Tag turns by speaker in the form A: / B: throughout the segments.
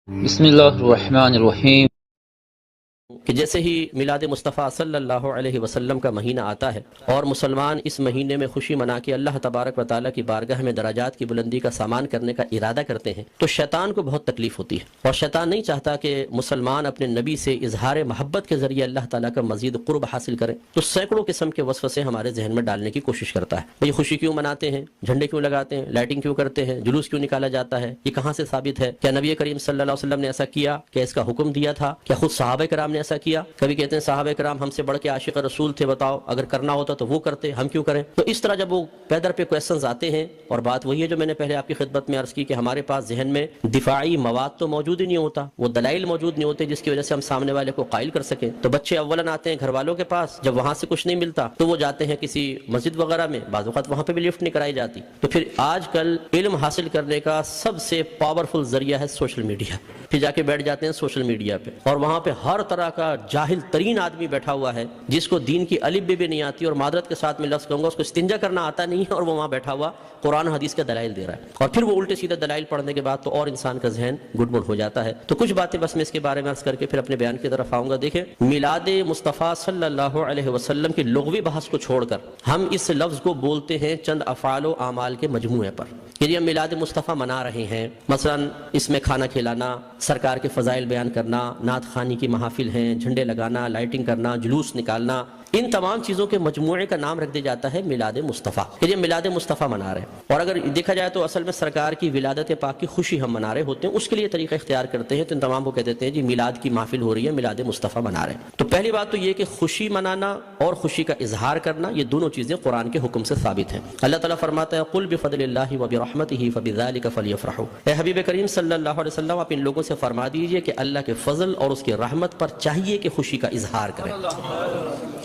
A: بسم اللہ الرحمن الرحیم۔
B: کہ جیسے ہی میلاد مصطفیٰ صلی اللہ علیہ وسلم کا مہینہ آتا ہے اور مسلمان اس مہینے میں خوشی منا کے اللہ تبارک و تعالیٰ کی بارگاہ میں درجات کی بلندی کا سامان کرنے کا ارادہ کرتے ہیں تو شیطان کو بہت تکلیف ہوتی ہے، اور شیطان نہیں چاہتا کہ مسلمان اپنے نبی سے اظہار محبت کے ذریعے اللہ تعالیٰ کا مزید قرب حاصل کریں، تو سینکڑوں قسم کے وسوسے ہمارے ذہن میں ڈالنے کی کوشش کرتا ہے۔ یہ خوشی کیوں مناتے ہیں، جھنڈے کیوں لگاتے ہیں، لائٹنگ کیوں کرتے ہیں، جلوس کیوں نکالا جاتا ہے، یہ کہاں سے ثابت ہے؟ کیا نبی کریم صلی اللہ علیہ وسلم نے ایسا کیا؟ کیا اس کا حکم دیا تھا؟ کیا خود صحابہ کرام نے ایسا کیا؟ کبھی کہتے ہیں صحابہ کرام ہم سے بڑھ کے عاشق رسول تھے، بتاؤ اگر کرنا ہوتا تو وہ کرتے، ہم کیوں کریں؟ تو اس طرح جب وہ پیدر پہ کویسچنز آتے ہیں، اور بات وہی ہے جو میں نے پہلے آپ کی خدمت میں عرض کی کہ ہمارے پاس ذہن میں دفاعی مواد تو موجود ہی نہیں ہوتا، وہ دلائل موجود نہیں ہوتے جس کی وجہ سے ہم سامنے والے کو قائل کر سکیں۔ تو بچے اولاً آتے ہیں گھر والوں کے پاس، جب وہاں سے کچھ نہیں ملتا تو وہ جاتے ہیں کسی مسجد وغیرہ میں، بعض اوقات وہاں پہ بھی لفٹ نہیں کرائی جاتی۔ تو پھر آج کل علم حاصل کرنے کا سب سے پاورفل ذریعہ ہے سوشل میڈیا، پھر جا کے بیٹھ جاتے ہیں سوشل میڈیا پہ، اور وہاں پہ ہر طرح کا جاہل ترین آدمی بیٹھا ہوا ہے جس کو دین کی الف بے بھی نہیں آتی، اور معذرت کے ساتھ میں لفظ کہوں گا اس کو استنجا کرنا آتا نہیں ہے، اور وہ وہاں بیٹھا ہوا قرآن حدیث کا دلائل دے رہا ہے، اور پھر وہ الٹے سیدھے دلائل پڑھنے کے بعد تو اور انسان کا ذہن گڑبڑ ہو جاتا ہے۔ تو کچھ باتیں بس میں اس کے بارے میں عرض کر کے پھر اپنے بیان کی طرف آؤں گا۔ دیکھیں، میلاد مصطفیٰ صلی اللہ علیہ وسلم کی لغوی بحث کو چھوڑ کر ہم اس لفظ کو بولتے ہیں چند افعال و اعمال کے مجموعے پر، کہ ہم میلاد مصطفیٰ منا رہے ہیں، مثلا اس میں کھانا کھلانا، سرکار کے فضائل بیان کرنا، نعت خوانی کی محافل ہیں، جھنڈے لگانا، لائٹنگ کرنا، جلوس نکالنا، ان تمام چیزوں کے مجموعے کا نام رکھ دیا جاتا ہے میلاد مصطفیٰ، کہ یہ میلاد مصطفیٰ منا رہے ہیں۔ اور اگر دیکھا جائے تو اصل میں سرکار کی ولادت پاک کی خوشی ہم منا رہے ہوتے ہیں، اس کے لیے طریقہ اختیار کرتے ہیں، تو ان تمام کو کہہ دیتے ہیں جی میلاد کی محفل ہو رہی ہے، میلاد مصطفیٰ منا رہے ہیں۔ تو پہلی بات تو یہ کہ خوشی منانا اور خوشی کا اظہار کرنا، یہ دونوں چیزیں قرآن کے حکم سے ثابت ہیں۔ اللہ تعالیٰ فرماتا ہے قل بفضل اللہ وبرحمتہ فبذلک فلیفرحوا، اے حبیب کریم صلی اللہ علیہ وسلم آپ ان لوگوں سے فرما دیجئے کہ اللہ کے فضل اور اس کی رحمت پر چاہیے کہ خوشی کا اظہار کریں۔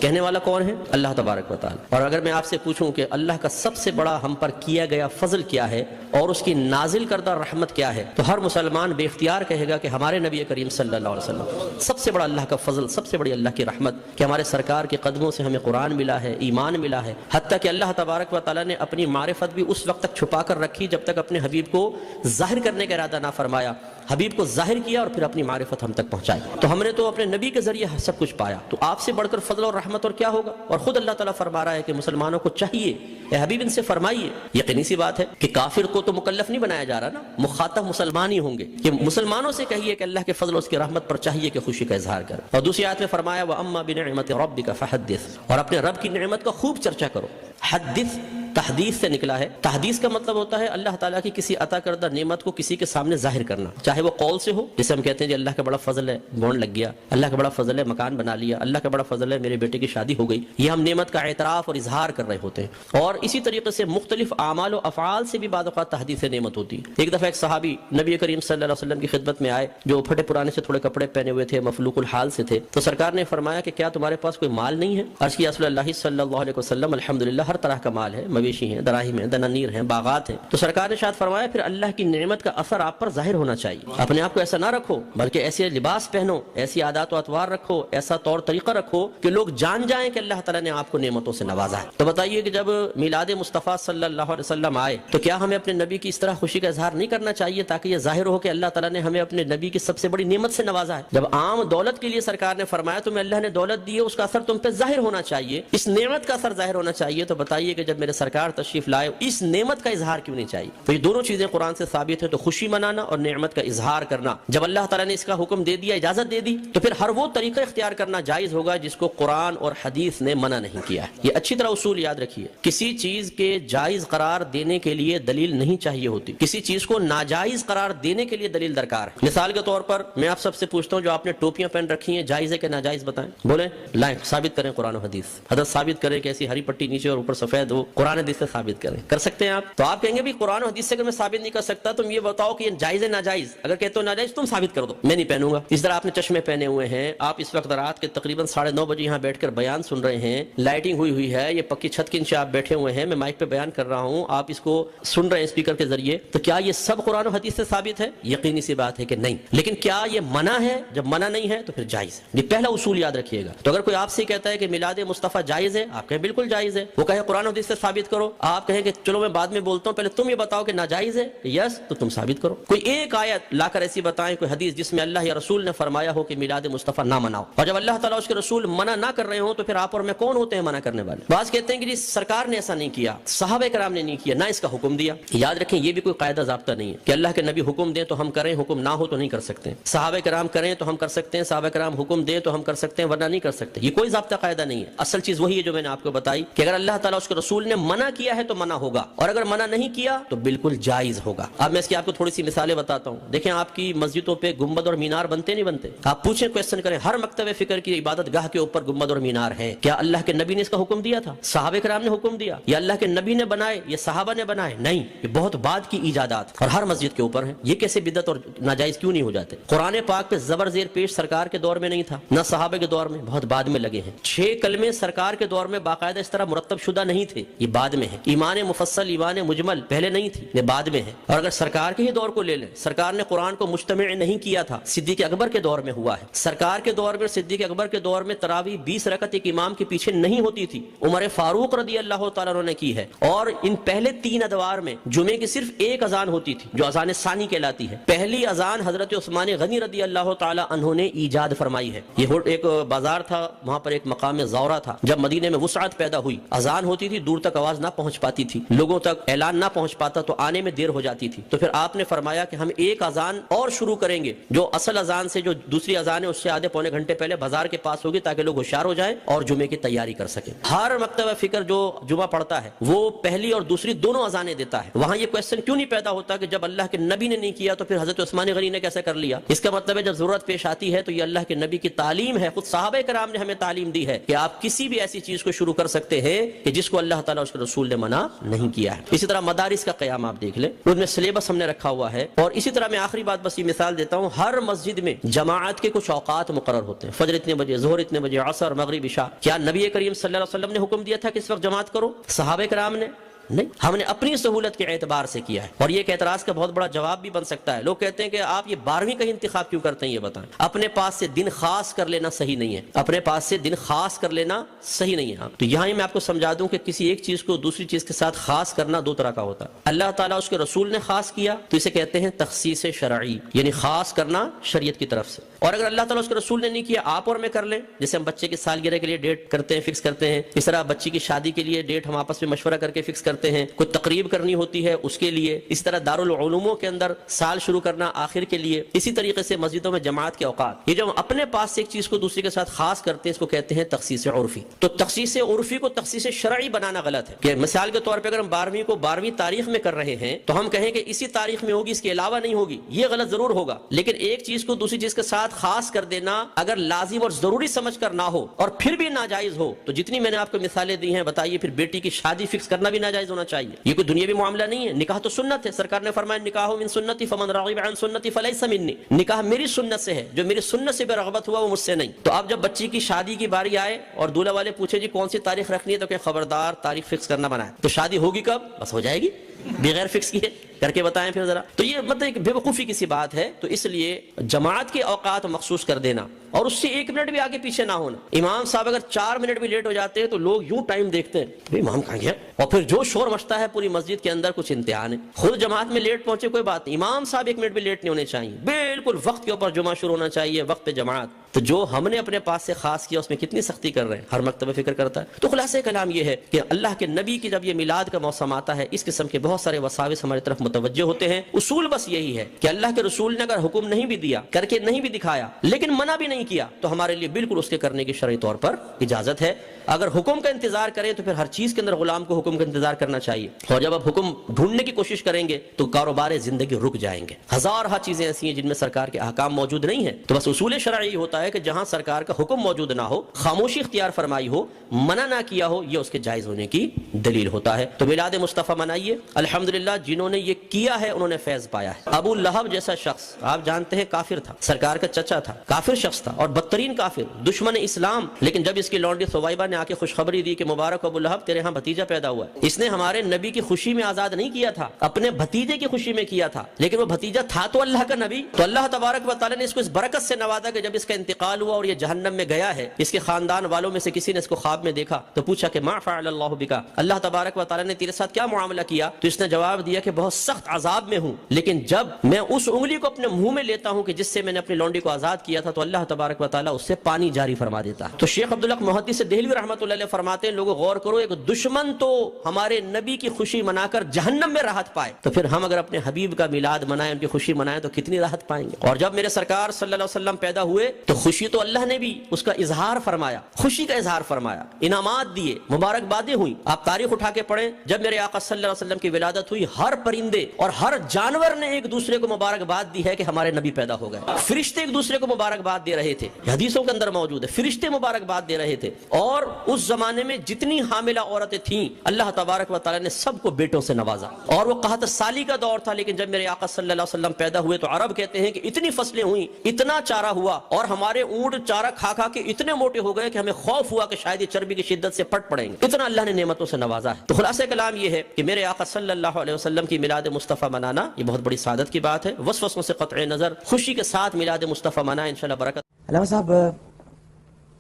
B: کہنے والا کون ہے؟ اللہ تبارک و تعالی۔ اور اگر میں آپ سے پوچھوں کہ اللہ کا سب سے بڑا ہم پر کیا گیا فضل کیا ہے اور اس کی نازل کردہ رحمت کیا ہے، تو ہر مسلمان بے اختیار کہے گا کہ ہمارے نبی کریم صلی اللہ علیہ وسلم سب سے بڑا اللہ کا فضل، سب سے بڑی اللہ کی رحمت کہ ہمارے سرکار کے قدموں سے ہمیں قرآن ملا ہے، ایمان ملا ہے، حتیٰ کہ اللہ تبارک و تعالی نے اپنی معرفت بھی اس وقت تک چھپا کر رکھی جب تک اپنے حبیب کو ظاہر کرنے کا ارادہ نہ فرمایا، حبیب کو ظاہر کیا اور پھر اپنی معرفت ہم تک پہنچائی۔ تو ہم نے تو اپنے نبی کے ذریعے سب کچھ پایا، تو آپ سے بڑھ کر فضل اور رحمت اور کیا ہوگا؟ اور خود اللہ تعالیٰ فرما رہا ہے کہ مسلمانوں کو چاہیے، اے حبیب ان سے فرمائیے، یقینی سی بات ہے کہ کافر کو تو مکلف نہیں بنایا جا رہا نا، مخاطب مسلمان ہی ہوں گے، کہ مسلمانوں سے کہیے کہ اللہ کے فضل اور اس کی رحمت پر چاہیے کہ خوشی کا اظہار کرے۔ اور دوسری آیت میں فرمایا وَأَمَّا بِنِعْمَةِ رَبِّكَ فَحَدِّثْ، اور اپنے رب کی نعمت کا خوب چرچا کرو۔ حدث تحدیث سے نکلا ہے، تحدیث کا مطلب ہوتا ہے اللہ تعالیٰ کی کسی عطا کردہ نعمت کو کسی کے سامنے ظاہر کرنا، چاہے وہ قول سے ہو، جسے ہم کہتے ہیں جی اللہ کا بڑا فضل ہے بونڈ لگ گیا، اللہ کا بڑا فضل ہے مکان بنا لیا، اللہ کا بڑا فضل ہے میرے بیٹے کی شادی ہو گئی، یہ ہم نعمت کا اعتراف اور اظہار کر رہے ہوتے ہیں۔ اور اسی طریقے سے مختلف اعمال و افعال سے بھی بعض اوقات تحدیث نعمت ہوتی ہے۔ ایک دفعہ ایک صحابی نبی کریم صلی اللہ علیہ وسلم کی خدمت میں آئے، جو پھٹے پرانے سے تھوڑے کپڑے پہنے ہوئے تھے، مفلوق الحال سے تھے، تو سرکار نے فرمایا کہ کیا تمہارے پاس کوئی مال نہیں ہے؟ عرض کیا رسول اللہ صلی اللہ علیہ وسلم الحمدللہ ہر طرح کا مال ہے، مویشی ہیں، دراہیم ہیں، دنانیر ہیں، باغات ہیں۔ تو سرکار نے شاید فرمایا پھر اللہ کی نعمت کا اثر آپ پر ظاہر ہونا چاہیے، اپنے آپ کو ایسا نہ رکھو بلکہ ایسے لباس پہنو، ایسی عادات و اطوار رکھو، ایسا طور طریقہ رکھو کہ لوگ جان جائیں کہ اللہ تعالیٰ نے آپ کو نعمتوں سے نوازا ہے۔ تو بتائیے کہ جب میلاد مصطفیٰ صلی اللہ علیہ وسلم آئے تو کیا ہمیں اپنے نبی کی اس طرح خوشی کا اظہار نہیں کرنا چاہیے تاکہ یہ ظاہر ہو کہ اللہ تعالیٰ نے ہمیں اپنے نبی کی سب سے بڑی نعمت سے نوازا ہے؟ جب عام دولت کے لیے سرکار نے فرمایا تمہیں اللہ نے دولت دی ہے، اس کا اثر تم پہ ظاہر ہونا چاہیے، اس نعمت کا اثر ظاہر ہونا چاہیے، تو بتائیے کہ جب میرے سرکار تشریف لائے اس نعمت کا اظہار کیوں نہیں چاہیے؟ تو یہ دونوں چیزیں قرآن سے ثابت ہے، تو خوشی منانا اور نعمت کا اظہار کرنا، جب اللہ تعالیٰ نے اس کا حکم دے دیا، اجازت دے دی، تو پھر ہر وہ طریقہ اختیار کرنا جائز ہوگا جس کو قرآن اور حدیث نے منع نہیں کیا ہے۔ یہ اچھی طرح اصول یاد رکھیے، کسی چیز کے جائز قرار دینے کے لیے دلیل نہیں چاہیے ہوتی، کسی چیز کو ناجائز قرار دینے کے لیے دلیل درکار ہے۔ مثال کے طور پر میں آپ سب سے پوچھتا ہوں جو آپ نے ٹوپیاں پہن رکھی ہیں، جائز ہے کہ ناجائز؟ بتائیں، بولیں، لائیں، ثابت کریں قرآن و حدیث، حضرت ثابت کریں کہ ایسی ہری پٹی نیچے اور اوپر سفید ہو، قرآن حدیث سے ثابت کریں۔ کر سکتے ہیں آپ؟ تو آپ کہیں گے بھی قرآن و حدیث سے اگر میں ثابت نہیں کر سکتا تم یہ بتاؤ کہ یہ جائز ہے ناجائز؟ اگر کہتے ہو ناجائز تم ثابت کر دو، میں نہیں پہنوں گا۔ اس طرح آپ نے چشمے پہنے ہوئے ہیں، آپ اس وقت رات کے تقریباً 9:30 بجے یہاں بیٹھ کر بیان سن رہے ہیں، لائٹنگ ہوئی ہے، یہ پکی چھت کے نیچے آپ بیٹھے ہوئے ہیں، میں مائک پہ بیان کر رہا ہوں، آپ اس کو سن رہے ہیں اسپیکر کے ذریعے، تو کیا یہ سب قرآن و حدیث سے ثابت ہے؟ یقینی سی بات ہے کہ نہیں۔ لیکن کیا یہ منع ہے؟ جب منع نہیں ہے تو پھر جائز ہے، یہ پہلا اصول یاد رکھیے گا۔ تو اگر کوئی آپ سے کہتا ہے کہ میلاد مصطفیٰ جائز ہے، آپ کہیں بالکل جائز ہے، وہ کہے قرآن و حدیث سے ثابت ثابت کرو. آپ کہیں کہ چلو میں بعد میں بولتا ہوں, پہلے تم یہ بتاؤ کہ ناجائز ہے, یس تو تم ثابت کرو. کوئی ایک آیت لا کر ایسی بتائیں, کوئی حدیث جس میں اللہ یا رسول نے فرمایا ہو کہ میلاد مصطفیٰ نہ مناؤ. اور جب اللہ تعالیٰ اس کے رسول منع نہ کر رہے ہوں تو پھر آپ اور میں کون ہوتے ہیں منع کرنے والے؟ بعض کہتے ہیں کہ جی سرکار نے ایسا نہیں کیا, صحابہ کرام نے نہیں کیا, نہ اس کا حکم دیا. یاد رکھیں یہ بھی کوئی قاعدہ ضابطہ نہیں ہے کہ اللہ کے نبی حکم دیں تو ہم کریں, حکم نہ ہو تو نہیں کر سکتے. صحابہ کرام کریں تو ہم کر سکتے ہیں, صحابہ کرام حکم دیں تو ہم کر سکتے ہیں, ورنہ نہیں کر سکتے. یہ کوئی ضابطہ قاعدہ نہیں ہے. اصل چیز وہی ہے جو میں نے آپ کو بتائی کہ اگر اللہ تعالیٰ اس کے رسول نے منع کیا ہے تو منع ہوگا, اور اگر منع نہیں کیا تو بالکل جائز ہوگا. اب میں اس کی آپ کو تھوڑی سی مثالیں بتاتا ہوں. دیکھیں آپ کی مسجدوں پہ گنبد اور مینار بنتے نہیں بنتے؟ آپ پوچھیں, کویسچن کریں, ہر مکتب فکر کی عبادت گاہ کے اوپر گنبد اور مینار ہے. کیا اللہ کے نبی نے اس کا حکم دیا تھا؟ صحابہ کرام نے حکم دیا؟ یا اللہ کے نبی نے بنائے یا صحابہ نے بنائے؟ نہیں, یہ بہت بعد کی ایجادات اور ہر مسجد کے اوپر ہیں. یہ کیسے بدعت اور ناجائز کیوں نہیں ہو جاتے؟ قرآن پاک پہ زبر زیر پیش سرکار کے دور میں نہیں تھا, نہ صحابہ کے دور میں, بہت بعد میں لگے ہیں. 6 کلمے سرکار کے دور میں باقاعدہ اس طرح مرتب شدہ نہیں تھے, یہ بعد میں ہے. ایمان مفصل, ایمان مجمل پہلے نہیں تھی, یہ بعد میں ہے. اور اگر سرکار کے ہی دور کو لے لیں, سرکار نے قرآن کو مجتمع نہیں کیا تھا, صدیق اکبر کے دور میں ہوا ہے. سرکار کے دور میں, صدیق اکبر کے دور میں تراویح 20 رکعت ایک امام کے پیچھے نہیں ہوتی تھی, عمر فاروق رضی اللہ تعالیٰ عنہ نے کی ہے. اور ان پہلے 3 ادوار میں جمعے کی صرف ایک اذان ہوتی تھی جو اذان ثانی کہلاتی ہے. پہلی اذان حضرت عثمان غنی رضی اللہ تعالیٰ عنہ نے ایجاد فرمائی ہے. یہ ایک بازار تھا, وہاں پر ایک مقام زورہ تھا. جب مدینے میں وسعت پیدا ہوئی, اذان ہوتی تھی, دور تک آواز نہ پہنچ پاتی تھی, لوگوں تک اعلان نہ پہنچ پاتا تو آنے میں دیر ہو جاتی تھی. تو پھر آپ نے فرمایا کہ ہم ایک اذان اور شروع کریں گے جو اصل اذان سے, جو دوسری اذان ہے اس سے آدھے پونے گھنٹے پہلے بازار کے پاس ہوگی, تاکہ لوگ ہوشیار ہو جائیں اور جمعے کی تیاری کر سکیں. ہر مکتبہ فکر جو جمعہ پڑھتا ہے وہ پہلی اور دوسری دونوں اذانیں دیتا ہے. وہاں یہ کویسچن کیوں نہیں پیدا ہوتا کہ جب اللہ کے نبی نے نہیں کیا تو پھر حضرت عثمان غنی نے کیسے کر لیا؟ اس کا مطلب ہے جب ضرورت پیش آتی ہے تو یہ اللہ کے نبی کی تعلیم ہے, خود صحابہ کرام نے ہمیں تعلیم دی ہے کہ آپ کسی بھی ایسی چیز کو شروع کر سکتے ہیں کہ جس کو اللہ تعالیٰ اس کے رسول نے منع نہیں کیا ہے. اسی طرح مدارس کا قیام آپ دیکھ لیں, ان میں سلیبس ہم نے رکھا ہوا ہے. اور اسی طرح میں آخری بات بس یہ مثال دیتا ہوں, ہر مسجد میں جماعت کے کچھ اوقات مقرر ہوتے ہیں, فجر اتنے بجے, ظہر اتنے بجے, عصر, مغرب, عشاء. کیا نبی کریم صلی اللہ علیہ وسلم نے حکم دیا تھا کہ اس وقت جماعت کرو؟ صحابہ کرام نے نہیں, ہم نے اپنی سہولت کے اعتبار سے کیا ہے. اور یہ ایک اعتراض کا بہت بڑا جواب بھی بن سکتا ہے. لوگ کہتے ہیں کہ آپ یہ 12ویں کا انتخاب کیوں کرتے ہیں, یہ بتائیں. اپنے پاس سے دن خاص کر لینا صحیح نہیں ہے, اپنے پاس سے دن خاص کر لینا صحیح نہیں ہے. تو یہاں ہی میں آپ کو سمجھا دوں کہ کسی ایک چیز کو دوسری چیز کے ساتھ خاص کرنا 2 طرح کا ہوتا ہے. اللہ تعالیٰ اس کے رسول نے خاص کیا تو اسے کہتے ہیں تخصیص شرعی, یعنی خاص کرنا شریعت کی طرف سے. اور اگر اللہ تعالیٰ اس کے رسول نے نہیں کیا, آپ اور میں کر لیں, جیسے ہم بچے کی سالگرہ کے لیے ڈیٹ کرتے ہیں, فکس کرتے ہیں, اس طرح بچی کی شادی کے لیے ڈیٹ ہم آپس میں مشورہ کر کے فکس کرتے ہیں, کوئی تقریب کرنی ہوتی ہے اس کے لیے, اس طرح دارالعلوموں کے اندر سال شروع کرنا آخر کے لیے, اسی طریقے سے مسجدوں میں جماعت کے اوقات. یہ جو ہم اپنے پاس سے ایک چیز کو دوسری کے ساتھ خاص کرتے ہیں اس کو کہتے ہیں تخصیص عرفی. تو تخصیص عرفی کو تخصیص شرعی بنانا غلط ہے. کہ مثال کے طور پہ اگر ہم 12ویں کو 12ویں تاریخ میں کر رہے ہیں تو ہم کہیں کہ اسی تاریخ میں ہوگی, اس کے علاوہ نہیں ہوگی, یہ غلط ضرور ہوگا. لیکن ایک چیز کو دوسری چیز کے ساتھ خاص کر دینا اگر لازم اور ضروری سمجھ کر نہ ہو اور پھر بھی ناجائز ہو, تو جتنی میں نے آپ کو مثالیں دی ہیں بتائیے پھر بیٹی کی شادی فکس کرنا بھی ناجائز ہونا چاہیے. یہ کوئی دنیاوی معاملہ نہیں ہے. نکاح تو سنت ہے, سرکار نے فرمایا نکاح من سنتی فمن راغب عن سنتی فلیس منی, نکاح میری سنت سے ہے, جو میری سنت سے بے رغبت ہوا وہ مجھ سے نہیں. تو اب جب بچی کی شادی کی باری آئے اور دولہا والے پوچھے جی کون سی تاریخ رکھنی ہے, تو کہ خبردار تاریخ فکس کرنا منع ہے. تو شادی ہوگی کب؟ بس ہو جائے گی بغیر فکس کیے, کر کے بتائیں پھر ذرا. تو یہ مطلب ایک بے وقوفی کی سی بات ہے. تو اس لیے جماعت کے اوقات مخصوص کر دینا اور اس سے 1 منٹ بھی آگے پیچھے نہ ہونا. امام صاحب اگر 4 منٹ بھی لیٹ ہو جاتے ہیں تو لوگ یوں ٹائم دیکھتے ہیں, بھائی امام کہاں گیا, اور پھر جو شور مچتا ہے پوری مسجد کے اندر, کچھ امتحان ہے. خود جماعت میں لیٹ پہنچے کوئی بات نہیں, امام صاحب 1 منٹ بھی لیٹ نہیں ہونے چاہیے, بالکل وقت کے اوپر جمعہ شروع ہونا چاہیے, وقت پہ جماعت. تو جو ہم نے اپنے پاس سے خاص کیا اس میں کتنی سختی کر رہے ہیں, ہر مکتبہ فکر کرتا ہے. تو خلاصہ کلام یہ ہے کہ اللہ کے نبی کی جب یہ میلاد کا موسم آتا ہے, اس قسم کے بہت سارے وساوس ہماری طرف متوجہ ہوتے ہیں. اصول بس یہی ہے کہ اللہ کے رسول نے اگر حکم نہیں بھی دیا, کر کے نہیں بھی دکھایا, لیکن منع بھی نہیں کیا, تو ہمارے لیے بالکل اس کے کرنے کی شرعی طور پر اجازت ہے. اگر حکم کا انتظار کریں تو پھر ہر چیز کے اندر غلام کو حکم کا انتظار کرنا چاہیے, اور جب آپ حکم ڈھونڈنے کی کوشش کریں گے تو کاروبار زندگی رک جائیں گے. ہزارہ چیزیں ایسی ہیں جن میں سرکار کے احکام موجود نہیں ہیں. تو بس اصول شرعی ہوتا ہے کہ جہاں سرکار کا حکم موجود نہ ہو, خاموشی اختیار فرمائی ہو, منع نہ کیا ہو, یہ اس کے جائز ہونے کی دلیل ہوتا ہے. تو میلاد مصطفیٰ منائیے. الحمدللہ جنہوں نے یہ کیا ہے انہوں نے فیض پایا ہے۔ ابو لہب جیسا شخص آپ جانتے ہیں کافر تھا، سرکار کا چچا تھا، کافر شخص تھا اور بدترین کافر، دشمن اسلام، لیکن جب اس کی لونڈی ثویبہ نے آ کے خوشخبری دی کہ مبارک ابو لہب تیرے ہاں بھتیجا پیدا ہوا ہے، اس نے ہمارے نبی کی خوشی میں آزاد نہیں کیا تھا، اپنے بھتیجے کی خوشی میں کیا تھا، لیکن وہ بھتیجا تھا تو اللہ کا نبی، تو اللہ تبارک و تعالیٰ نے اس کو اس برکت سے نوازا کہ جب اس کا انتقال ہوا اور یہ جہنم میں گیا ہے، اس کے خاندان والوں میں سے کسی نے اس کو خواب میں دیکھا تو پوچھا کہ ما فعل اللہ بکا، اللہ تبارک و تعالیٰ نے تیرے ساتھ کیا معاملہ کیا؟ تو اس نے جواب دیا کہ بہت سخت عذاب میں ہوں، لیکن جب میں اس انگلی کو اپنے منہ میں لیتا ہوں کہ جس سے میں نے اپنی لونڈی کو آزاد کیا تھا تو اللہ تبارک و تعالیٰ اس سے پانی جاری فرما دیتا ہے۔ تو شیخ عبدالحق محدث دہلوی رحمۃ اللہ علیہ فرماتے ہیں لوگوں غور کرو، ایک دشمن تو ہمارے نبی کی خوشی منا کر جہنم میں راحت پائے، تو پھر ہم اگر اپنے حبیب کا میلاد منائیں، ان کی خوشی منائیں تو کتنی راحت پائیں گے۔ اور جب میرے سرکار صلی اللہ علیہ وسلم پیدا ہوئے تو خوشی تو اللہ نے بھی اس کا اظہار فرمایا، خوشی کا اظہار فرمایا، انعامات دیے، مبارکبادیں ہوئی۔ آپ تاریخ اٹھا کے پڑھیں، جب میرے آقا صلی اللہ علیہ وسلم کی ولادت ہوئی ہر پرندے اور ہر جانور نے ایک دوسرے کو مبارکباد دی ہے کہ ہمارے نبی پیدا ہو گئے، فرشتے ایک دوسرے کو مبارکباد دے رہے تھے، حدیثوں کے اندر موجود ہے فرشتے مبارکباد دے رہے تھے، اور اس زمانے میں جتنی حاملہ عورتیں تھیں اللہ تبارک و تعالیٰ نے سب کو بیٹوں سے نوازا، اور وہ قحط سالی کا دور تھا، لیکن جب میرے آقا صلی اللہ علیہ وسلم پیدا ہوئے تو عرب کہتے ہیں کہ اتنی فصلیں ہوئیں، اتنا چارہ ہوا، اور ہمارے اونٹ چارہ کھا کھا کے اتنے موٹے ہو گئے کہ ہمیں خوف ہوا کہ شاید یہ چربی کی شدت سے پھٹ پڑیں گے، اتنا اللہ نے نعمتوں سے نوازا ہے۔ تو خلاصہ کلام یہ ہے کہ میرے آقا صلی اللہ علیہ وسلم کی میلاد مصطفیٰ منانا یہ بہت بڑی سعادت کی بات ہے، وسوسوں سے قطع نظر خوشی کے ساتھ میلاد مصطفیٰ منائیں، انشاءاللہ برکت۔
C: علامہ صاحب،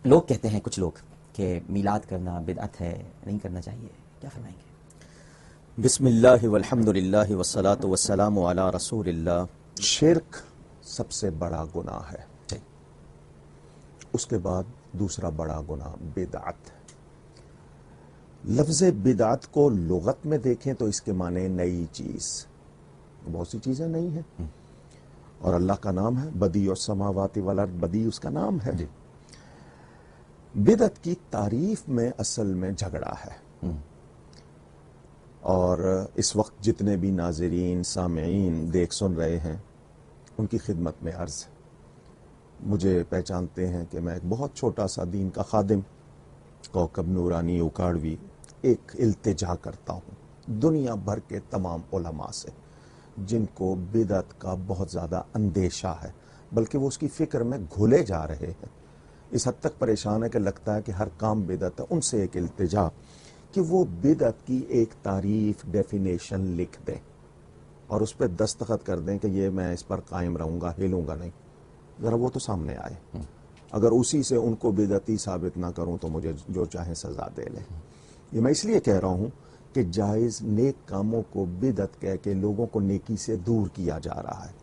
C: لوگ کہتے ہیں کچھ لوگ کہ میلاد کرنا بدعت ہے، نہیں کرنا چاہیے، کیا فرمائیں گے؟
D: بسم اللہ والحمد للہ والصلاة والسلام علی رسول اللہ۔ شرک سب سے بڑا گناہ ہے، اس کے بعد دوسرا بڑا گناہ بدعت ہے۔ لفظ بدعت کو لغت میں دیکھیں تو اس کے معنی نئی چیز، بہت سی چیزیں نئی ہیں، اور اللہ کا نام ہے بدیع السماوات والارض، بدیع اس کا نام ہے۔ بدعت کی تعریف میں اصل میں جھگڑا ہے، اور اس وقت جتنے بھی ناظرین سامعین دیکھ سن رہے ہیں ان کی خدمت میں عرض ہے، مجھے پہچانتے ہیں کہ میں ایک بہت چھوٹا سا دین کا خادم کوکب نورانی اکاڑوی ایک التجا کرتا ہوں دنیا بھر کے تمام علماء سے، جن کو بدعت کا بہت زیادہ اندیشہ ہے، بلکہ وہ اس کی فکر میں گھلے جا رہے ہیں، اس حد تک پریشان ہے کہ لگتا ہے کہ ہر کام بدعت ہے۔ ان سے ایک التجا کہ وہ بدعت کی ایک تعریف، ڈیفینیشن لکھ دیں اور اس پہ دستخط کر دیں کہ یہ میں اس پر قائم رہوں گا، ہلوں گا نہیں، ذرا وہ تو سامنے آئے۔ اگر اسی سے ان کو بدعتی ثابت نہ کروں تو مجھے جو چاہے سزا دے لیں۔ یہ میں اس لیے کہہ رہا ہوں کہ جائز نیک کاموں کو بدعت کہہ کے لوگوں کو نیکی سے دور کیا جا رہا ہے۔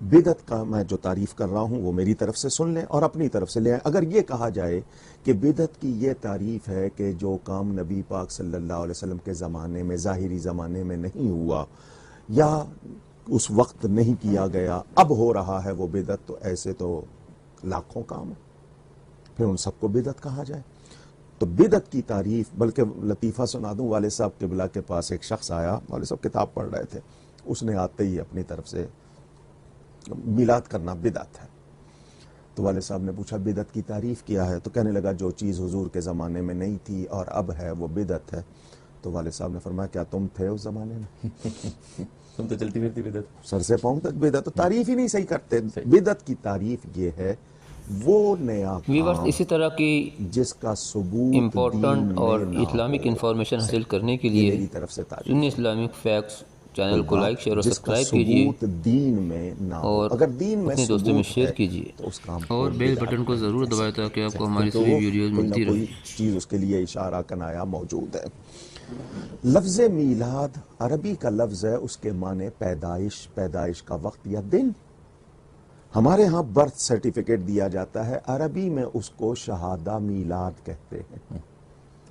D: بدعت کا میں جو تعریف کر رہا ہوں وہ میری طرف سے سن لیں اور اپنی طرف سے لیں۔ اگر یہ کہا جائے کہ بدعت کی یہ تعریف ہے کہ جو کام نبی پاک صلی اللہ علیہ وسلم کے زمانے میں، ظاہری زمانے میں نہیں ہوا یا اس وقت نہیں کیا گیا، اب ہو رہا ہے وہ بدعت، تو ایسے تو لاکھوں کام ہیں، پھر ان سب کو بدعت کہا جائے۔ تو بدعت کی تعریف، بلکہ لطیفہ سنا دوں، والد صاحب قبلہ کے پاس ایک شخص آیا، والد صاحب کتاب پڑھ رہے تھے، اس نے آتے ہی اپنی طرف سے میلاد کرنا بدعت ہے۔ تو والد صاحب نے پوچھا بدعت کی تعریف کیا ہے؟ تو کہنے لگا جو چیز حضور کے زمانے میں نہیں تھی اور اب ہے وہ بدعت ہے۔ تو والد صاحب نے فرمایا کیا تم تھے اس زمانے میں؟
C: تم تو چلتی پھرتی بدعت،
D: سر سے پاؤں تک بدعت، تو تعریف ہی نہیں صحیح کرتے۔ بدعت کی تعریف یہ ہے وہ نیا
A: ویورز،
D: کام
A: اسی طرح کی
D: جس کا ثبوت
A: امپورٹنٹ
D: دین
A: اور
D: میں نہ
A: اسلامک
D: ہو۔
A: انفارمیشن حاصل کرنے کے
D: یہ
A: لیے
D: میری طرف سے تعریف
A: سنی اسلامک فیکٹس چینل کو لائک، شیئر اور
D: جس کا
A: سبسکرائب کیجیے
D: ثبوت دین میں نہ ہو۔
A: اور
D: اگر دین میں
A: اپنے دوستوں میں
D: ثبوت
A: شیئر
D: ہے
A: کیجیے،
D: تو اس کام کو
A: اور بیل
D: بدعت
A: بٹن کو
D: نہیں
A: ضرور
D: کہہ
A: دبائیں
D: سکتے،
A: تاکہ آپ کو ہماری
D: کیونکہ
A: سبھی
D: وہ
A: ویڈیوز
D: کوئی نہ
A: ملتی
D: کوئی
A: رہے۔
D: چیز اس کے لیے اشارہ کنایا موجود ہے۔ لفظ میلاد عربی کا لفظ ہے، اس کے معنی پیدائش، پیدائش کا وقت یا دن۔ ہمارے ہاں برتھ سرٹیفکیٹ دیا جاتا ہے، عربی میں اس کو شہادہ میلاد کہتے ہیں۔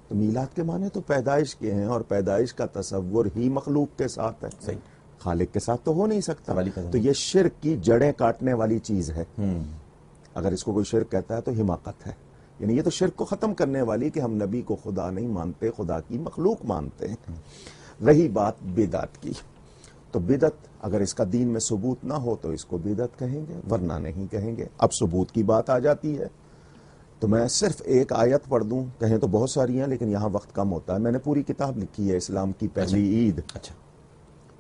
D: تو میلاد کے معنی تو پیدائش کے ہیں، اور پیدائش کا تصور ہی مخلوق کے ساتھ ہے،
C: صحیح،
D: خالق کے ساتھ تو ہو نہیں سکتا۔
C: حوالی کا
D: تو یہ شرک کی جڑیں کاٹنے والی چیز ہے۔ اگر اس کو کوئی شرک کہتا ہے تو حماقت ہے، یعنی یہ تو شرک کو ختم کرنے والی کہ ہم نبی کو خدا نہیں مانتے، خدا کی مخلوق مانتے ہیں۔ رہی بات بدعت کی، تو بدعت اگر اس کا دین میں ثبوت نہ ہو تو اس کو بدعت کہیں گے، ورنہ نہیں کہیں گے۔ اب ثبوت کی بات آ جاتی ہے تو میں صرف ایک آیت پڑھ دوں، کہیں تو بہت ساری ہیں لیکن یہاں وقت کم ہوتا ہے۔ میں نے پوری کتاب لکھی ہے اسلام کی پہلی عید،
C: اچھا،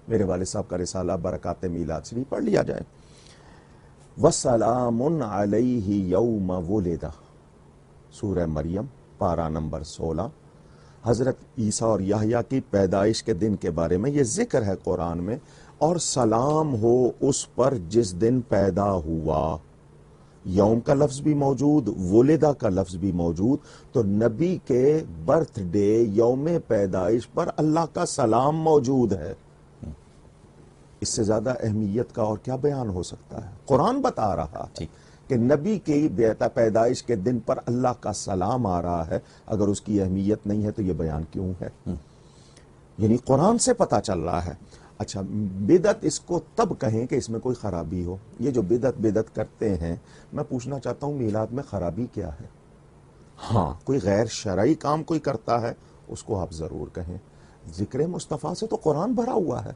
D: میرے والد صاحب کا رسالہ برکات میلاد شریف پڑھ لیا جائے. وَسَلَامٌ عَلَيْهِ يَوْمَ وُلِدَ، سورہ مریم پارہ نمبر 16. حضرت عیسیٰ اور یحییٰ کی پیدائش کے دن کے بارے میں یہ ذکر ہے قرآن میں، اور سلام ہو اس پر جس دن پیدا ہوا. یوم کا لفظ بھی موجود، ولدہ کا لفظ بھی موجود، تو نبی کے برتھ ڈے یوم پیدائش پر اللہ کا سلام موجود ہے. اس سے زیادہ اہمیت کا اور کیا بیان ہو سکتا ہے؟ قرآن بتا رہا ہے کہ نبی کی پیدائش کے دن پر اللہ کا سلام آ رہا ہے. اگر اس کی اہمیت نہیں ہے تو یہ بیان کیوں ہے؟ یعنی قرآن سے پتہ چل رہا ہے. اچھا، بدعت اس کو تب کہیں کہ اس میں کوئی خرابی ہو. یہ جو بدعت کرتے ہیں، میں پوچھنا چاہتا ہوں میلاد میں خرابی کیا ہے؟ ہاں، کوئی غیر شرعی کام کوئی کرتا ہے اس کو آپ ضرور کہیں. ذکر مصطفیٰ سے تو قرآن بھرا ہوا ہے.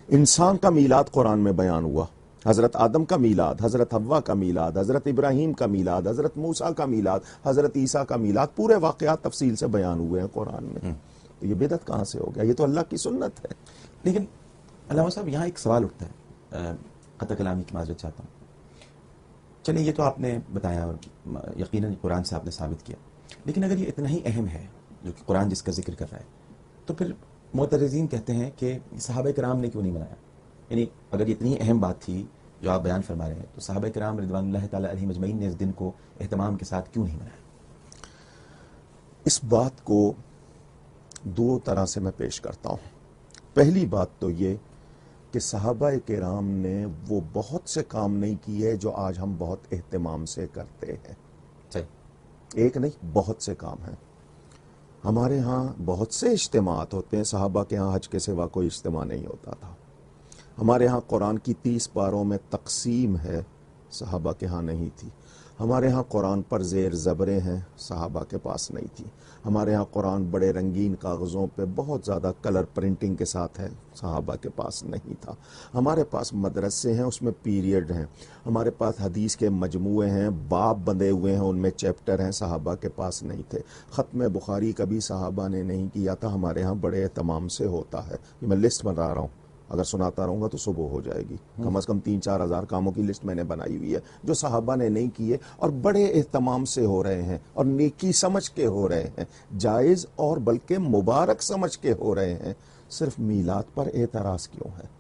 D: انسان کا میلاد قرآن میں بیان ہوا، حضرت آدم کا میلاد، حضرت حوا کا میلاد، حضرت ابراہیم کا میلاد، حضرت موسیٰ کا میلاد، حضرت عیسیٰ کا میلاد، پورے واقعات تفصیل سے بیان ہوئے ہیں قرآن میں. تو یہ بدعت کہاں سے ہو گیا؟ یہ تو اللہ کی سنت ہے.
C: لیکن علامہ صاحب یہاں ایک سوال اٹھتا ہے، قطع کلامی کی معذرت چاہتا ہوں. چلیں یہ تو آپ نے بتایا اور یقیناً قرآن سے آپ نے ثابت کیا، لیکن اگر یہ اتنا ہی اہم ہے جو کہ قرآن جس کا ذکر کر رہا ہے، تو پھر معترضین کہتے ہیں کہ صحابہ کرام نے کیوں نہیں منایا؟ یعنی اگر یہ اتنی اہم بات تھی جو آپ بیان فرما رہے ہیں، تو صحابہ کرام رضوان اللہ تعالیٰ علیہم اجمعین نے اس دن کو اہتمام کے ساتھ کیوں نہیں منایا؟
D: اس بات کو دو طرح سے میں پیش کرتا ہوں. پہلی بات تو یہ کہ صحابہ کرام نے وہ بہت سے کام نہیں کیے جو آج ہم بہت اہتمام سے کرتے ہیں.
C: صحیح.
D: ایک نہیں، بہت سے کام ہیں. ہمارے ہاں بہت سے اجتماعات ہوتے ہیں، صحابہ کے ہاں حج کے سوا کوئی اجتماع نہیں ہوتا تھا. ہمارے ہاں قرآن کی 30 پاروں میں تقسیم ہے، صحابہ کے ہاں نہیں تھی. ہمارے ہاں قرآن پر زیر زبریں ہیں، صحابہ کے پاس نہیں تھی. ہمارے ہاں قرآن بڑے رنگین کاغذوں پہ بہت زیادہ کلر پرنٹنگ کے ساتھ ہے، صحابہ کے پاس نہیں تھا. ہمارے پاس مدرسے ہیں، اس میں پیریڈ ہیں. ہمارے پاس حدیث کے مجموعے ہیں، باب بندے ہوئے ہیں، ان میں چیپٹر ہیں، صحابہ کے پاس نہیں تھے. ختم بخاری کبھی صحابہ نے نہیں کیا تھا، ہمارے ہاں بڑے اہتمام سے ہوتا ہے. یہ میں لسٹ بنا رہا ہوں، اگر سناتا رہوں گا تو صبح ہو جائے گی. کم از کم 3-4 ہزار کاموں کی لسٹ میں نے بنائی ہوئی ہے جو صحابہ نے نہیں کیے اور بڑے اہتمام سے ہو رہے ہیں اور نیکی سمجھ کے ہو رہے ہیں، جائز اور بلکہ مبارک سمجھ کے ہو رہے ہیں. صرف میلاد پر اعتراض کیوں ہے؟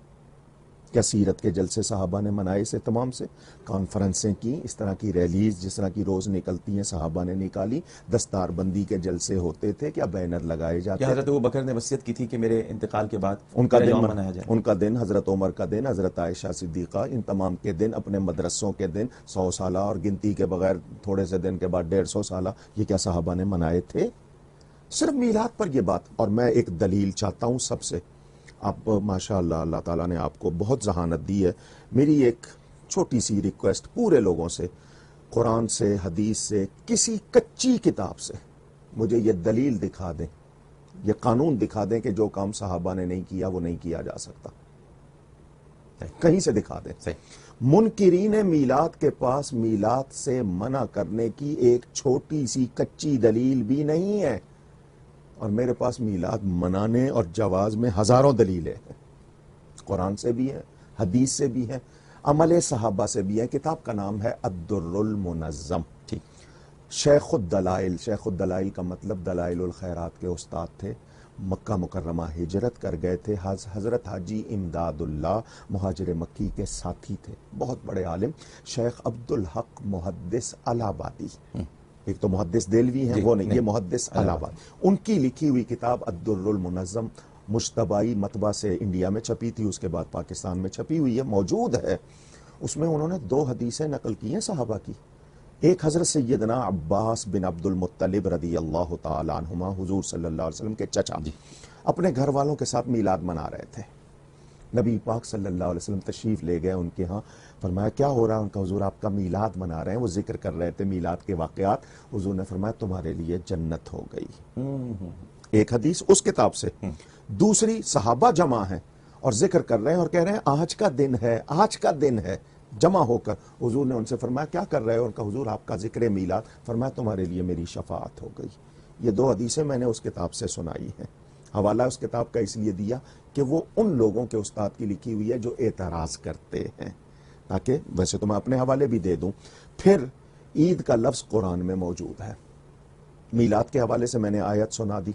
D: کیا سیرت کے جلسے صحابہ نے منائے اس اہتمام سے؟ کانفرنسیں کی، اس طرح کی ریلیز جس طرح کی روز نکلتی ہیں صحابہ نے نکالی. دستار بندی کے جلسے ہوتے تھے، کیا بینر لگائے جاتے
C: کیا
D: تھے؟
C: حضرت ابوبکر نے وصیت کی تھی کہ میرے انتقال کے بعد
D: ان کا
C: میرا
D: دن
C: یوم منایا جائے؟
D: ان کا دن، حضرت عمر کا دن، حضرت عائشہ صدیقہ، ان تمام کے دن، اپنے مدرسوں کے دن، 100 سالہ اور گنتی کے بغیر تھوڑے سے دن کے بعد 150 سالہ، یہ کیا صحابہ نے منائے تھے؟ صرف میلاد پر یہ بات. اور میں ایک دلیل چاہتا ہوں سب سے. آپ ماشاء اللہ، اللہ تعالیٰ نے آپ کو بہت ذہانت دی ہے. میری ایک چھوٹی سی ریکویسٹ پورے لوگوں سے، قرآن سے، حدیث سے، کسی کچی کتاب سے مجھے یہ دلیل دکھا دیں، یہ قانون دکھا دیں کہ جو کام صحابہ نے نہیں کیا وہ نہیں کیا جا سکتا. کہیں سے دکھا دیں. منکرین میلاد کے پاس میلاد سے منع کرنے کی ایک چھوٹی سی کچی دلیل بھی نہیں ہے، اور میرے پاس میلاد منانے اور جواز میں ہزاروں دلیلیں ہیں. قرآن سے بھی ہیں، حدیث سے بھی ہیں، عمل صحابہ سے بھی ہیں. کتاب کا نام ہے الدر المنظم. شیخ الدلائل. شیخ الدلائل کا مطلب دلائل الخیرات کے استاد تھے. مکہ مکرمہ ہجرت کر گئے تھے. حضرت حاجی امداد اللہ مہاجر مکی کے ساتھی تھے، بہت بڑے عالم. شیخ عبدالحق محدث الہ آبادی، ایک تو محدث دہلوی ہیں، وہ نہیں، یہ محدث الہ آباد. ان کی لکھی ہوئی کتاب الدر المنظم مجتبائی مطبع سے انڈیا میں چھپی تھی، اس کے بعد پاکستان میں چھپی ہوئی ہے، موجود ہے. اس میں انہوں نے 2 حدیثیں نقل کی ہیں صحابہ کی. ایک حضرت سیدنا عباس بن عبد المطلب رضی اللہ تعالی عنہما، حضور صلی اللہ علیہ وسلم کے چچا، اپنے گھر والوں کے ساتھ میلاد منا رہے تھے. نبی پاک صلی اللہ علیہ وسلم تشریف لے گئے ان کے ہاں. فرمایا کیا ہو رہا ہے؟ ان کا حضور آپ کا میلاد منا رہے ہیں. وہ ذکر کر رہے تھے میلاد کے واقعات. حضور نے فرمایا تمہارے لیے جنت ہو گئی. ایک حدیث اس کتاب سے. دوسری صحابہ جمع ہیں اور ذکر کر رہے ہیں اور کہہ رہے ہیں آج کا دن ہے، آج کا دن ہے، جمع ہو کر. حضور نے ان سے فرمایا کیا کر رہے ہو؟ ان کا حضور آپ کا ذکر میلاد. فرمایا تمہارے لیے میری شفاعت ہو گئی. یہ 2 حدیثیں میں نے اس کتاب سے سنائی ہیں. حوالہ اس کتاب کا اس لیے دیا کہ وہ ان لوگوں کے استاد کی لکھی ہوئی ہے جو اعتراض کرتے ہیں، تاکہ ویسے تو میں اپنے حوالے بھی دے دوں۔ پھر عید کا لفظ قرآن میں موجود ہے۔ میلاد کے حوالے سے میں نے آیت سنا دی،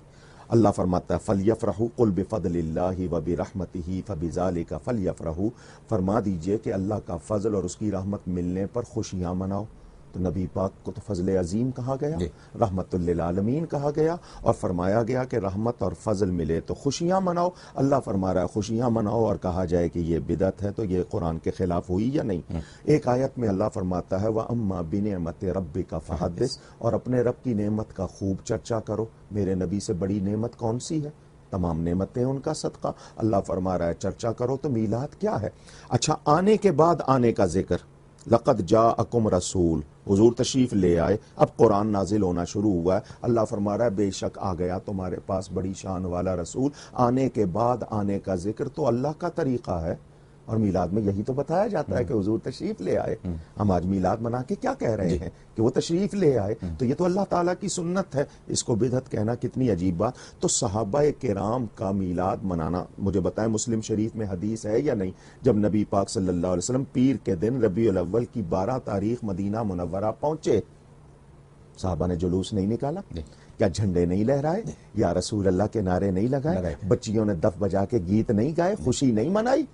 D: اللہ فرماتا ہے فَلْيَفْرَحُوا قُلْ بِفَضْلِ اللَّهِ وَبِرَحْمَتِهِ فَبِذَلِكَ فَلْيَفْرَحُوا، فرما دیجئے کہ اللہ کا فضل اور اس کی رحمت ملنے پر خوشیاں مناؤ۔ تو نبی پاک کو تو فضل عظیم کہا گیا، رحمت للعالمین کہا گیا، اور فرمایا گیا کہ رحمت اور فضل ملے تو خوشیاں مناؤ۔ اللہ فرما رہا ہے خوشیاں مناؤ، اور کہا جائے کہ یہ بدعت ہے تو یہ قرآن کے خلاف ہوئی یا نہیں؟ ایک آیت میں اللہ فرماتا ہے وَأَمَّا بِنِعْمَتِ رَبِّكَ فَحَدِّثْ، اور اپنے رب کی نعمت کا خوب چرچا کرو۔ میرے نبی سے بڑی نعمت کون سی ہے؟ تمام نعمتیں ان کا صدقہ۔ اللہ فرما رہا ہے چرچا کرو۔ تو میلاد کیا ہے؟ اچھا، آنے کے بعد آنے کا ذکر، لقد جاءکم رسول، حضور تشریف لے آئے، اب قرآن نازل ہونا شروع ہوا ہے، اللہ فرما رہا ہے بے شک آ گیا تمہارے پاس بڑی شان والا رسول۔ آنے کے بعد آنے کا ذکر تو اللہ کا طریقہ ہے، اور میلاد میں یہی تو بتایا جاتا ہے کہ حضور تشریف لے آئے۔ ہم آج میلاد منا کے کیا کہہ رہے ہیں کہ وہ تشریف لے آئے، تو یہ تو اللہ تعالیٰ کی سنت ہے، اس کو بدعت کہنا کتنی عجیب بات۔ تو صحابہ کرام کا میلاد منانا، مجھے بتائیں مسلم شریف میں حدیث ہے یا نہیں؟ جب نبی پاک صلی اللہ علیہ وسلم پیر کے دن ربیع الاول کی 12 تاریخ مدینہ منورہ پہنچے، صحابہ نے جلوس نہیں نکالا؟ کیا جھنڈے نہیں لہرائے؟ یا رسول اللہ کے نعرے نہیں لگائے؟ بچیوں نے دف بجا کے گیت نہیں گائے؟ خوشی نہیں منائی؟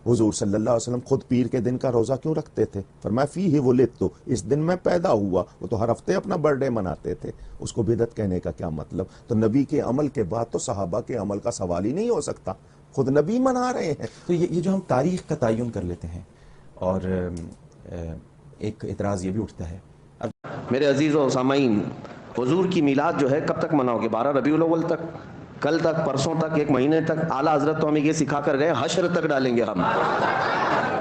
D: حضور صلی اللہ علیہ وسلم خود پیر کے دن کا روزہ کیوں رکھتے تھے؟ فرمایا فیہ ولدت، اس دن میں پیدا ہوا۔ وہ تو ہر ہفتے اپنا برتھ ڈے مناتے تھے، اس کو بدعت کہنے کا کیا مطلب؟ تو نبی کے عمل کے بعد تو صحابہ کے عمل کا سوال ہی نہیں ہو سکتا، خود نبی منا رہے ہیں۔
C: تو یہ جو ہم تاریخ کا تعین کر لیتے ہیں، اور ایک اعتراض یہ بھی اٹھتا ہے،
B: میرے عزیز و سامعین، حضور کی میلاد جو ہے کب تک مناؤ گے؟ 12 ربیع الاول تک، کل تک، پرسوں تک، ایک مہینے تک؟ اعلیٰ حضرت تو ہمیں یہ سکھا کر گئے حشر تک ڈالیں گے ہم،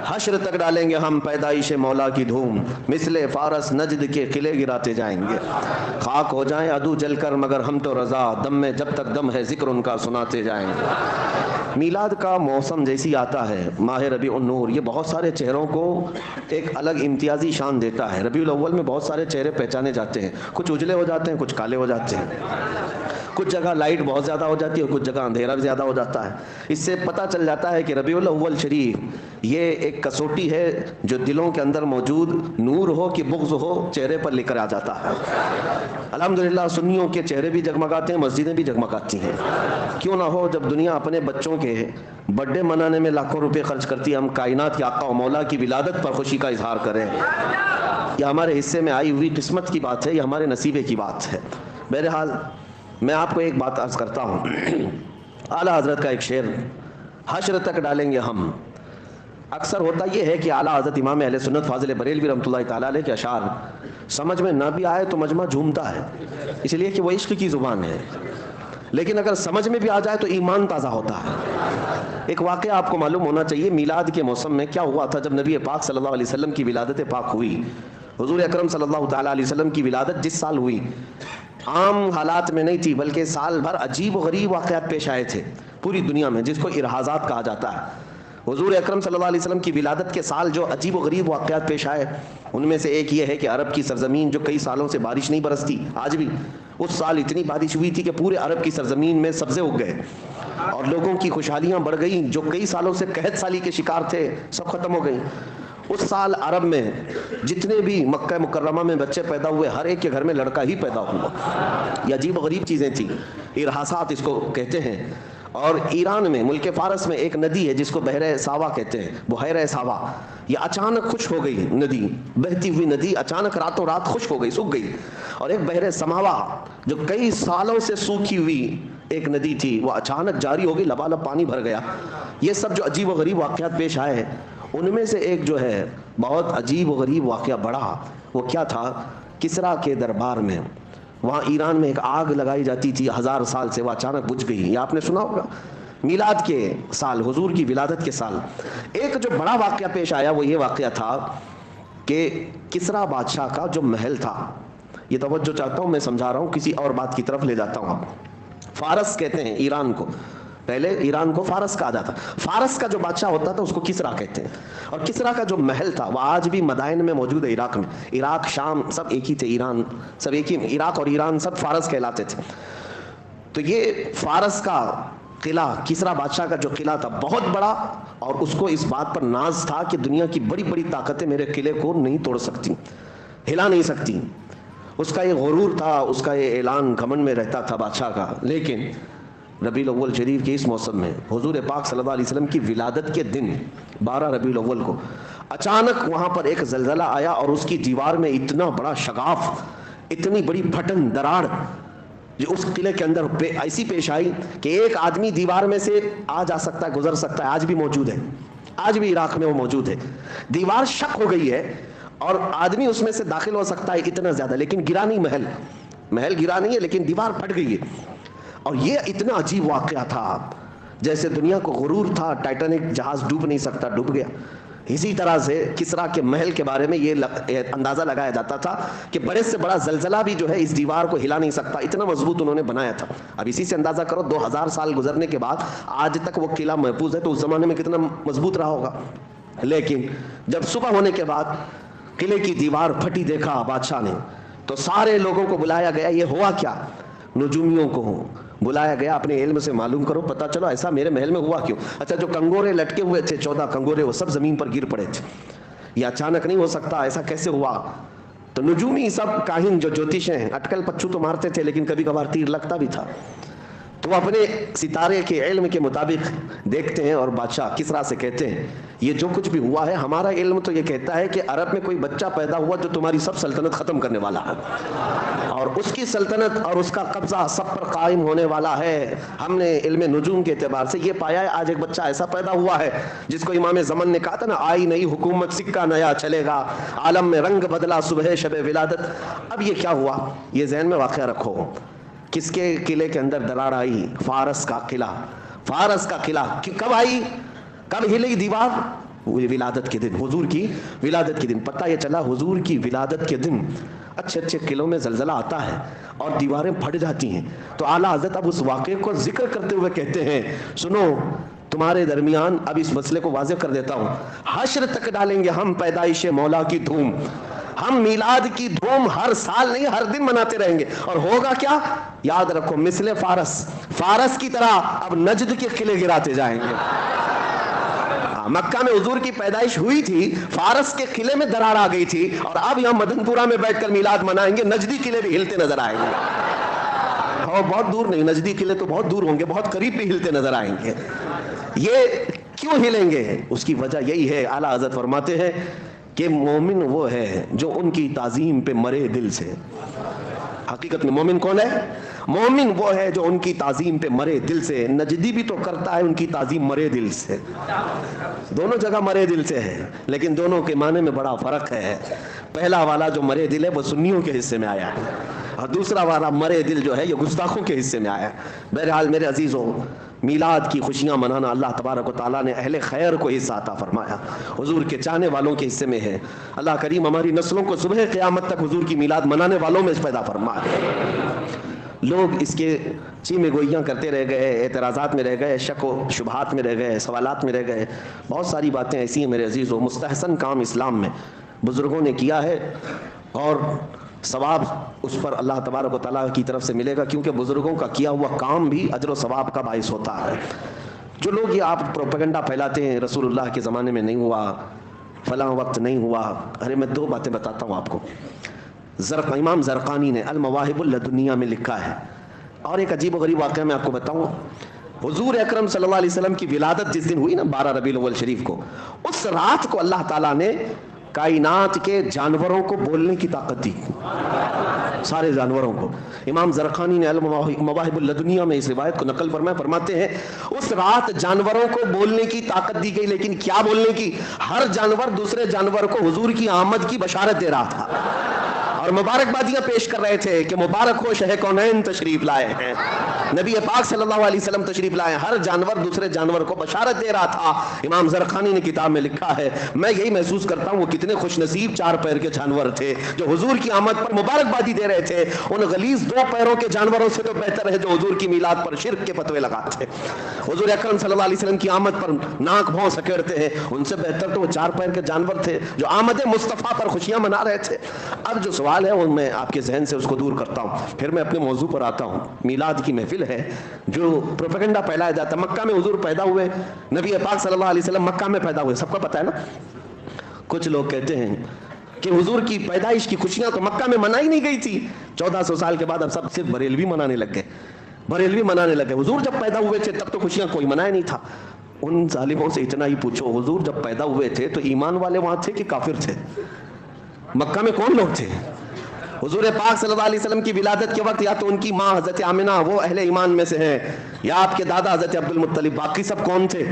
B: حشر تک ڈالیں گے ہم پیدائش مولا کی دھوم، مثل فارس نجد کے قلعے گراتے جائیں گے، خاک ہو جائیں عدو جل کر مگر ہم تو رضا، دم میں جب تک دم ہے ذکر ان کا سناتے جائیں گے۔ میلاد کا موسم جیسی آتا ہے، ماہ ربیع النور، یہ بہت سارے چہروں کو ایک الگ امتیازی شان دیتا ہے۔ ربیع الاول میں بہت سارے چہرے پہچانے جاتے ہیں، کچھ اجلے ہو جاتے ہیں، کچھ کالے ہو جاتے ہیں، کچھ جگہ لائٹ بہت زیادہ ہو جاتی ہے، کچھ جگہ اندھیرا بھی زیادہ ہو جاتا ہے۔ اس سے پتہ چل جاتا ہے کہ ربیع الاول شریف یہ ایک کسوٹی ہے جو دلوں کے اندر موجود نور ہو کہ بغض ہو چہرے پر لے کر آ جاتا ہے۔ الحمدللہ سنیوں کے چہرے بھی جگمگاتے ہیں، مسجدیں بھی جگمگاتی ہیں۔ کیوں نہ ہو، جب دنیا اپنے بچوں کے برتھ ڈے منانے میں لاکھوں روپے خرچ کرتی ہے، ہم کائنات کے آقا و مولا کی ولادت پر خوشی کا اظہار کریں۔ یہ ہمارے حصے میں آئی ہوئی قسمت کی بات ہے، یہ ہمارے نصیبے کی بات ہے۔ بہرحال میں آپ کو ایک بات عرض کرتا ہوں، اعلیٰ حضرت کا ایک شعر، حشر تک ڈالیں گے ہم۔ اکثر ہوتا یہ ہے کہ اعلیٰ حضرت امام اہل سنت فاضل بریلوی رحمۃ اللہ تعالیٰ علیہ کے اشعار سمجھ میں نہ بھی آئے تو مجمع جھومتا ہے، اس لیے کہ وہ عشق کی زبان ہے، لیکن اگر سمجھ میں بھی آ جائے تو ایمان تازہ ہوتا ہے۔ ایک واقعہ آپ کو معلوم ہونا چاہیے، میلاد کے موسم میں کیا ہوا تھا۔ جب نبی پاک صلی اللہ علیہ وسلم کی ولادت پاک ہوئی، حضور اکرم صلی اللہ تعالیٰ علیہ وسلم کی ولادت جس سال ہوئی عام حالات میں نہیں تھی، بلکہ سال بھر عجیب و غریب واقعات پیش آئے تھے پوری دنیا میں، جس کو ارحازات کہا جاتا ہے۔ حضور اکرم صلی اللہ علیہ وسلم کی ولادت کے سال جو عجیب و غریب واقعات پیش آئے، ان میں سے ایک یہ ہے کہ عرب کی سرزمین جو کئی سالوں سے بارش نہیں برستی، آج بھی اس سال اتنی بارش ہوئی تھی کہ پورے عرب کی سرزمین میں سبزے اگ گئے اور لوگوں کی خوشحالیاں بڑھ گئیں، جو کئی سالوں سے قحط سالی کے شکار تھے سب ختم ہو گئیں۔ اس سال عرب میں جتنے بھی مکہ مکرمہ میں بچے پیدا ہوئے، ہر ایک کے گھر میں لڑکا ہی پیدا ہوا۔ یہ عجیب و غریب چیزیں تھیں، ارحاسات اس کو کہتے ہیں۔ اور ایران میں، ملک فارس میں ایک ندی ہے جس کو بحیرہ ساوا کہتے ہیں، بحیرہ ساوا، یہ اچانک خشک ہو گئی ندی، بہتی ہوئی ندی اچانک راتوں رات خشک ہو گئی، سوکھ گئی۔ اور ایک بحیرہ سماوا جو کئی سالوں سے سوکھی ہوئی ایک ندی تھی، وہ اچانک جاری ہو گئی، لبالب پانی بھر گیا۔ یہ سب جو عجیب و غریب واقعات پیش آئے ہیں، ان میں سے ایک جو ہے بہت عجیب و غریب واقعہ بڑھا، وہ کیا تھا؟ کسریٰ کے دربار میں، وہاں ایران میں ایک آگ لگائی جاتی تھی 1000 سال سے، وہ اچانک بجھ گئی۔ یہ آپ نے سنا ہوگا، میلاد کے سال، حضور کی ولادت کے سال۔ ایک جو بڑا واقعہ پیش آیا وہ یہ واقعہ تھا کہ کسریٰ بادشاہ کا جو محل تھا، یہ توجہ چاہتا ہوں، میں سمجھا رہا ہوں، کسی اور بات کی طرف لے جاتا ہوں آپ۔ فارس کہتے ہیں ایران کو، پہلے ایران کو فارس کہا جاتا۔ فارس کا جو بادشاہ ہوتا تھا اس کو کسریٰ کہتے ہیں، اور کسریٰ کا جو محل تھا وہ آج بھی مدائن میں موجود ہے عراق میں۔ عراق، شام سب ایک ہی تھے، ایران سب ایک ہی، عراق اور ایران سب فارس کہلاتے تھے۔
E: تو یہ فارس کا قلعہ، کسرا بادشاہ کا جو قلعہ تھا بہت بڑا، اور اس کو اس بات پر ناز تھا کہ دنیا کی بڑی بڑی طاقتیں میرے قلعے کو نہیں توڑ سکتی، ہلا نہیں سکتی. اس کا یہ غرور تھا، اس کا یہ اعلان گھمنڈ میں رہتا تھا بادشاہ کا. لیکن ربیع الاول شریف کے اس موسم میں حضور پاک صلی اللہ علیہ وسلم کی ولادت کے دن 12 ربیع الاول کو اچانک وہاں پر ایک زلزلہ آیا، اور اس کی دیوار میں اتنا بڑا شگاف، اتنی بڑی پھٹن دراڑ جو اس قلعے کے اندر ایسی پیش آئی کہ ایک آدمی دیوار میں سے آ جا سکتا ہے، گزر سکتا ہے. آج بھی موجود ہے، آج بھی عراق میں وہ موجود ہے. دیوار شق ہو گئی ہے اور آدمی اس میں سے داخل ہو سکتا ہے اتنا زیادہ، لیکن گرا نہیں. محل گرا نہیں ہے، لیکن دیوار پھٹ گئی ہے. اور یہ اتنا عجیب واقعہ تھا، جیسے دنیا کو غرور تھا ٹائٹینک جہاز ڈوب نہیں سکتا، ڈوب گیا. اسی طرح سے کسرا کے محل کے بارے میں یہ اندازہ لگایا جاتا تھا کہ بڑے سے بڑا زلزلہ بھی جو ہے اس دیوار کو ہلا نہیں سکتا، اتنا مضبوط انہوں نے بنایا تھا. اب اسی سے اندازہ کرو 2000 سال گزرنے کے بعد آج تک وہ قلعہ محفوظ ہے، تو اس زمانے میں کتنا مضبوط رہا ہوگا. لیکن جب صبح ہونے کے بعد قلعے کی دیوار پھٹی دیکھا بادشاہ نے، تو سارے لوگوں کو بلایا گیا. یہ ہوا کیا؟ نجومیوں کو بلایا گیا، اپنے علم سے معلوم کرو، پتا چلو ایسا میرے محل میں ہوا کیوں. اچھا، جو کنگورے لٹکے ہوئے تھے 14 کنگورے، وہ سب زمین پر گر پڑے تھے. یہ اچانک نہیں ہو سکتا، ایسا کیسے ہوا؟ تو نجومی سب کاہن جو جوتش ہیں، اٹکل پچھو تو مارتے تھے، لیکن کبھی کبھار تیر لگتا بھی تھا. تو وہ اپنے ستارے کے علم کے مطابق دیکھتے ہیں اور بادشاہ کسرا سے کہتے ہیں یہ جو کچھ بھی ہوا ہے، ہمارا علم تو یہ کہتا ہے کہ عرب میں کوئی بچہ پیدا ہوا جو تمہاری سب سلطنت ختم کرنے والا ہے، اور اس کی سلطنت اور اس کا قبضہ سب پر قائم ہونے والا ہے. ہم نے علم نجوم کے اعتبار سے یہ پایا ہے، آج ایک بچہ ایسا پیدا ہوا ہے جس کو امام زمن نے کہا تھا نا، آئی نئی حکومت، سکہ نیا چلے گا، عالم میں رنگ بدلا صبح شب ولادت. اب یہ کیا ہوا، یہ ذہن میں واقعہ رکھو. کس کے قلعے کے اندر دراڑ آئی؟ فارس کا قلعہ. فارس کا قلعہ کب آئی، کب ہلی دیوار؟ ولادت کے دن، حضور کی ولادت کے دن. پتہ یہ چلا حضور کی ولادت کے دن اچھے اچھے قلعوں میں زلزلہ آتا ہے اور دیواریں پھٹ جاتی ہیں. تو اعلیٰ حضرت اب اس واقعے کو ذکر کرتے ہوئے کہتے ہیں، سنو تمہارے درمیان اب اس مسئلے کو واضح کر دیتا ہوں، حشر تک ڈالیں گے ہم پیدائش مولا کی دھوم. ہم میلاد کی دھوم ہر سال نہیں، ہر دن مناتے رہیں گے. اور ہوگا کیا؟ یاد رکھو، مثل فارس کی طرح اب نجد کے قلعے گراتے جائیں گے. مکہ میں حضور کی پیدائش ہوئی تھی، فارس کے قلعے میں دراڑ آ گئی تھی، اور اب یہاں مدن پورہ میں بیٹھ کر میلاد منائیں گے، نجدی قلعے بھی ہلتے نظر آئیں گے. اور بہت دور نہیں، نجدی قلعے تو بہت دور ہوں گے، بہت قریب بھی ہلتے نظر آئیں گے. یہ کیوں ہلیں گے؟ اس کی وجہ یہی ہے، اعلیٰ حضرت فرماتے ہیں کہ مومن وہ ہے جو ان کی تعظیم پہ مرے دل سے. حقیقت میں مومن کون ہے؟ مومن وہ ہے جو ان کی تعظیم پہ مرے دل سے. نجدی بھی تو کرتا ہے ان کی تعظیم مرے دل سے، دونوں جگہ مرے دل سے ہے، لیکن دونوں کے معنی میں بڑا فرق ہے. پہلا والا جو مرے دل ہے وہ سنیوں کے حصے میں آیا ہے، اور دوسرا والا مرے دل جو ہے یہ گستاخوں کے حصے میں آیا ہے. بہرحال میرے عزیزوں، میلاد کی خوشیاں منانا اللہ تبارک و تعالیٰ نے اہل خیر کو حصہ عطا فرمایا، حضور کے چاہنے والوں کے حصے میں ہے. اللہ کریم ہماری نسلوں کو صبح قیامت تک حضور کی میلاد منانے والوں میں پیدا فرمائے. لوگ اس کے چیمے گوئیاں کرتے رہ گئے، اعتراضات میں رہ گئے، شک و شبہات میں رہ گئے، سوالات میں رہ گئے. بہت ساری باتیں ایسی ہیں میرے عزیزوں، مستحسن کام اسلام میں بزرگوں نے کیا ہے، اور ثواب اس پر اللہ تبارک و تعالیٰ کی طرف سے ملے گا، کیونکہ بزرگوں کا کیا ہوا کام بھی اجر و ثواب کا باعث ہوتا ہے. جو لوگ یہ آپ پروپیگنڈا پھیلاتے ہیں رسول اللہ کے زمانے میں نہیں ہوا، فلاں وقت نہیں ہوا، ارے میں دو باتیں بتاتا ہوں آپ کو. امام زرقانی نے المواہب اللدنیہ میں لکھا ہے، اور ایک عجیب و غریب واقعہ میں آپ کو بتاؤں. حضور اکرم صلی اللہ علیہ وسلم کی ولادت جس دن ہوئی نا 12 ربیع الاول شریف کو، اس رات کو اللہ تعالیٰ نے کائنات کے جانوروں کو بولنے کی طاقت دی، سارے جانوروں کو. امام زرقانی نے المواہب اللدنیہ میں اس روایت کو نقل فرماتے ہیں اس رات جانوروں کو بولنے کی طاقت دی گئی. لیکن کیا بولنے کی؟ ہر جانور دوسرے جانور کو حضور کی آمد کی بشارت دے رہا تھا اور مبارکبادیاں پیش کر رہے تھے کہ مبارک ہو شہ کونین تشریف لائے ہیں، نبی پاک صلی اللہ علیہ وسلم تشریف لائے. ہر جانور دوسرے جانور کو بشارت دے رہا تھا. امام زرقانی نے کتاب میں لکھا ہے، میں یہی محسوس کرتا ہوں وہ کتنے خوش نصیب 4 پیر کے جانور تھے جو حضور کی آمد پر مبارکبادی دے رہے تھے. ان غلیظ 2 پیروں کے جانوروں سے تو بہتر ہے جو حضور کی میلاد پر شرک کے فتوے لگاتے ہیں. حضور اکرم صلی اللہ علیہ وسلم کی آمد پر ناک بھون سکیڑتے ہیں، ان سے بہتر تو وہ 4 پیر کے جانور تھے جو آمد مصطفیٰ پر خوشیاں منا رہے تھے. اب جو سوال ہے وہ میں آپ کے ذہن سے اس کو دور کرتا ہوں، پھر میں اپنے موضوع پر آتا ہوں. میلاد کی محفل محفل ہے جو پروپیگنڈا پھیلایا جاتا ہے. مکہ میں حضور پیدا ہوئے, نبی پاک صلی اللہ علیہ وسلم مکہ میں پیدا ہوئے, سب کو پتہ ہے نا. کچھ لوگ کہتے ہیں کہ حضور کی پیدائش کی خوشیاں تو مکہ میں منائی نہیں گئی تھی, 1400 سال کے بعد اب سب صرف بریلوی منانے لگ گئے, بریلوی منانے لگے. حضور جب پیدا ہوئے تھے تب تو خوشیاں کوئی منایا نہیں تھا. ان ظالموں سے اتنا ہی پوچھو, حضور جب پیدا ہوئے تھے تو ایمان والے وہاں تھے کہ کافر تھے؟ مکہ میں کون لوگ تھے؟ حضور پاک صلی اللہ علیہ وسلم کی ولادت کے وقت یا تو ان کی ماں حضرت آمنہ وہ اہل ایمان میں سے ہیں, یا آپ کے دادا حضرت عبد المطلب. باقی سب کون تھے؟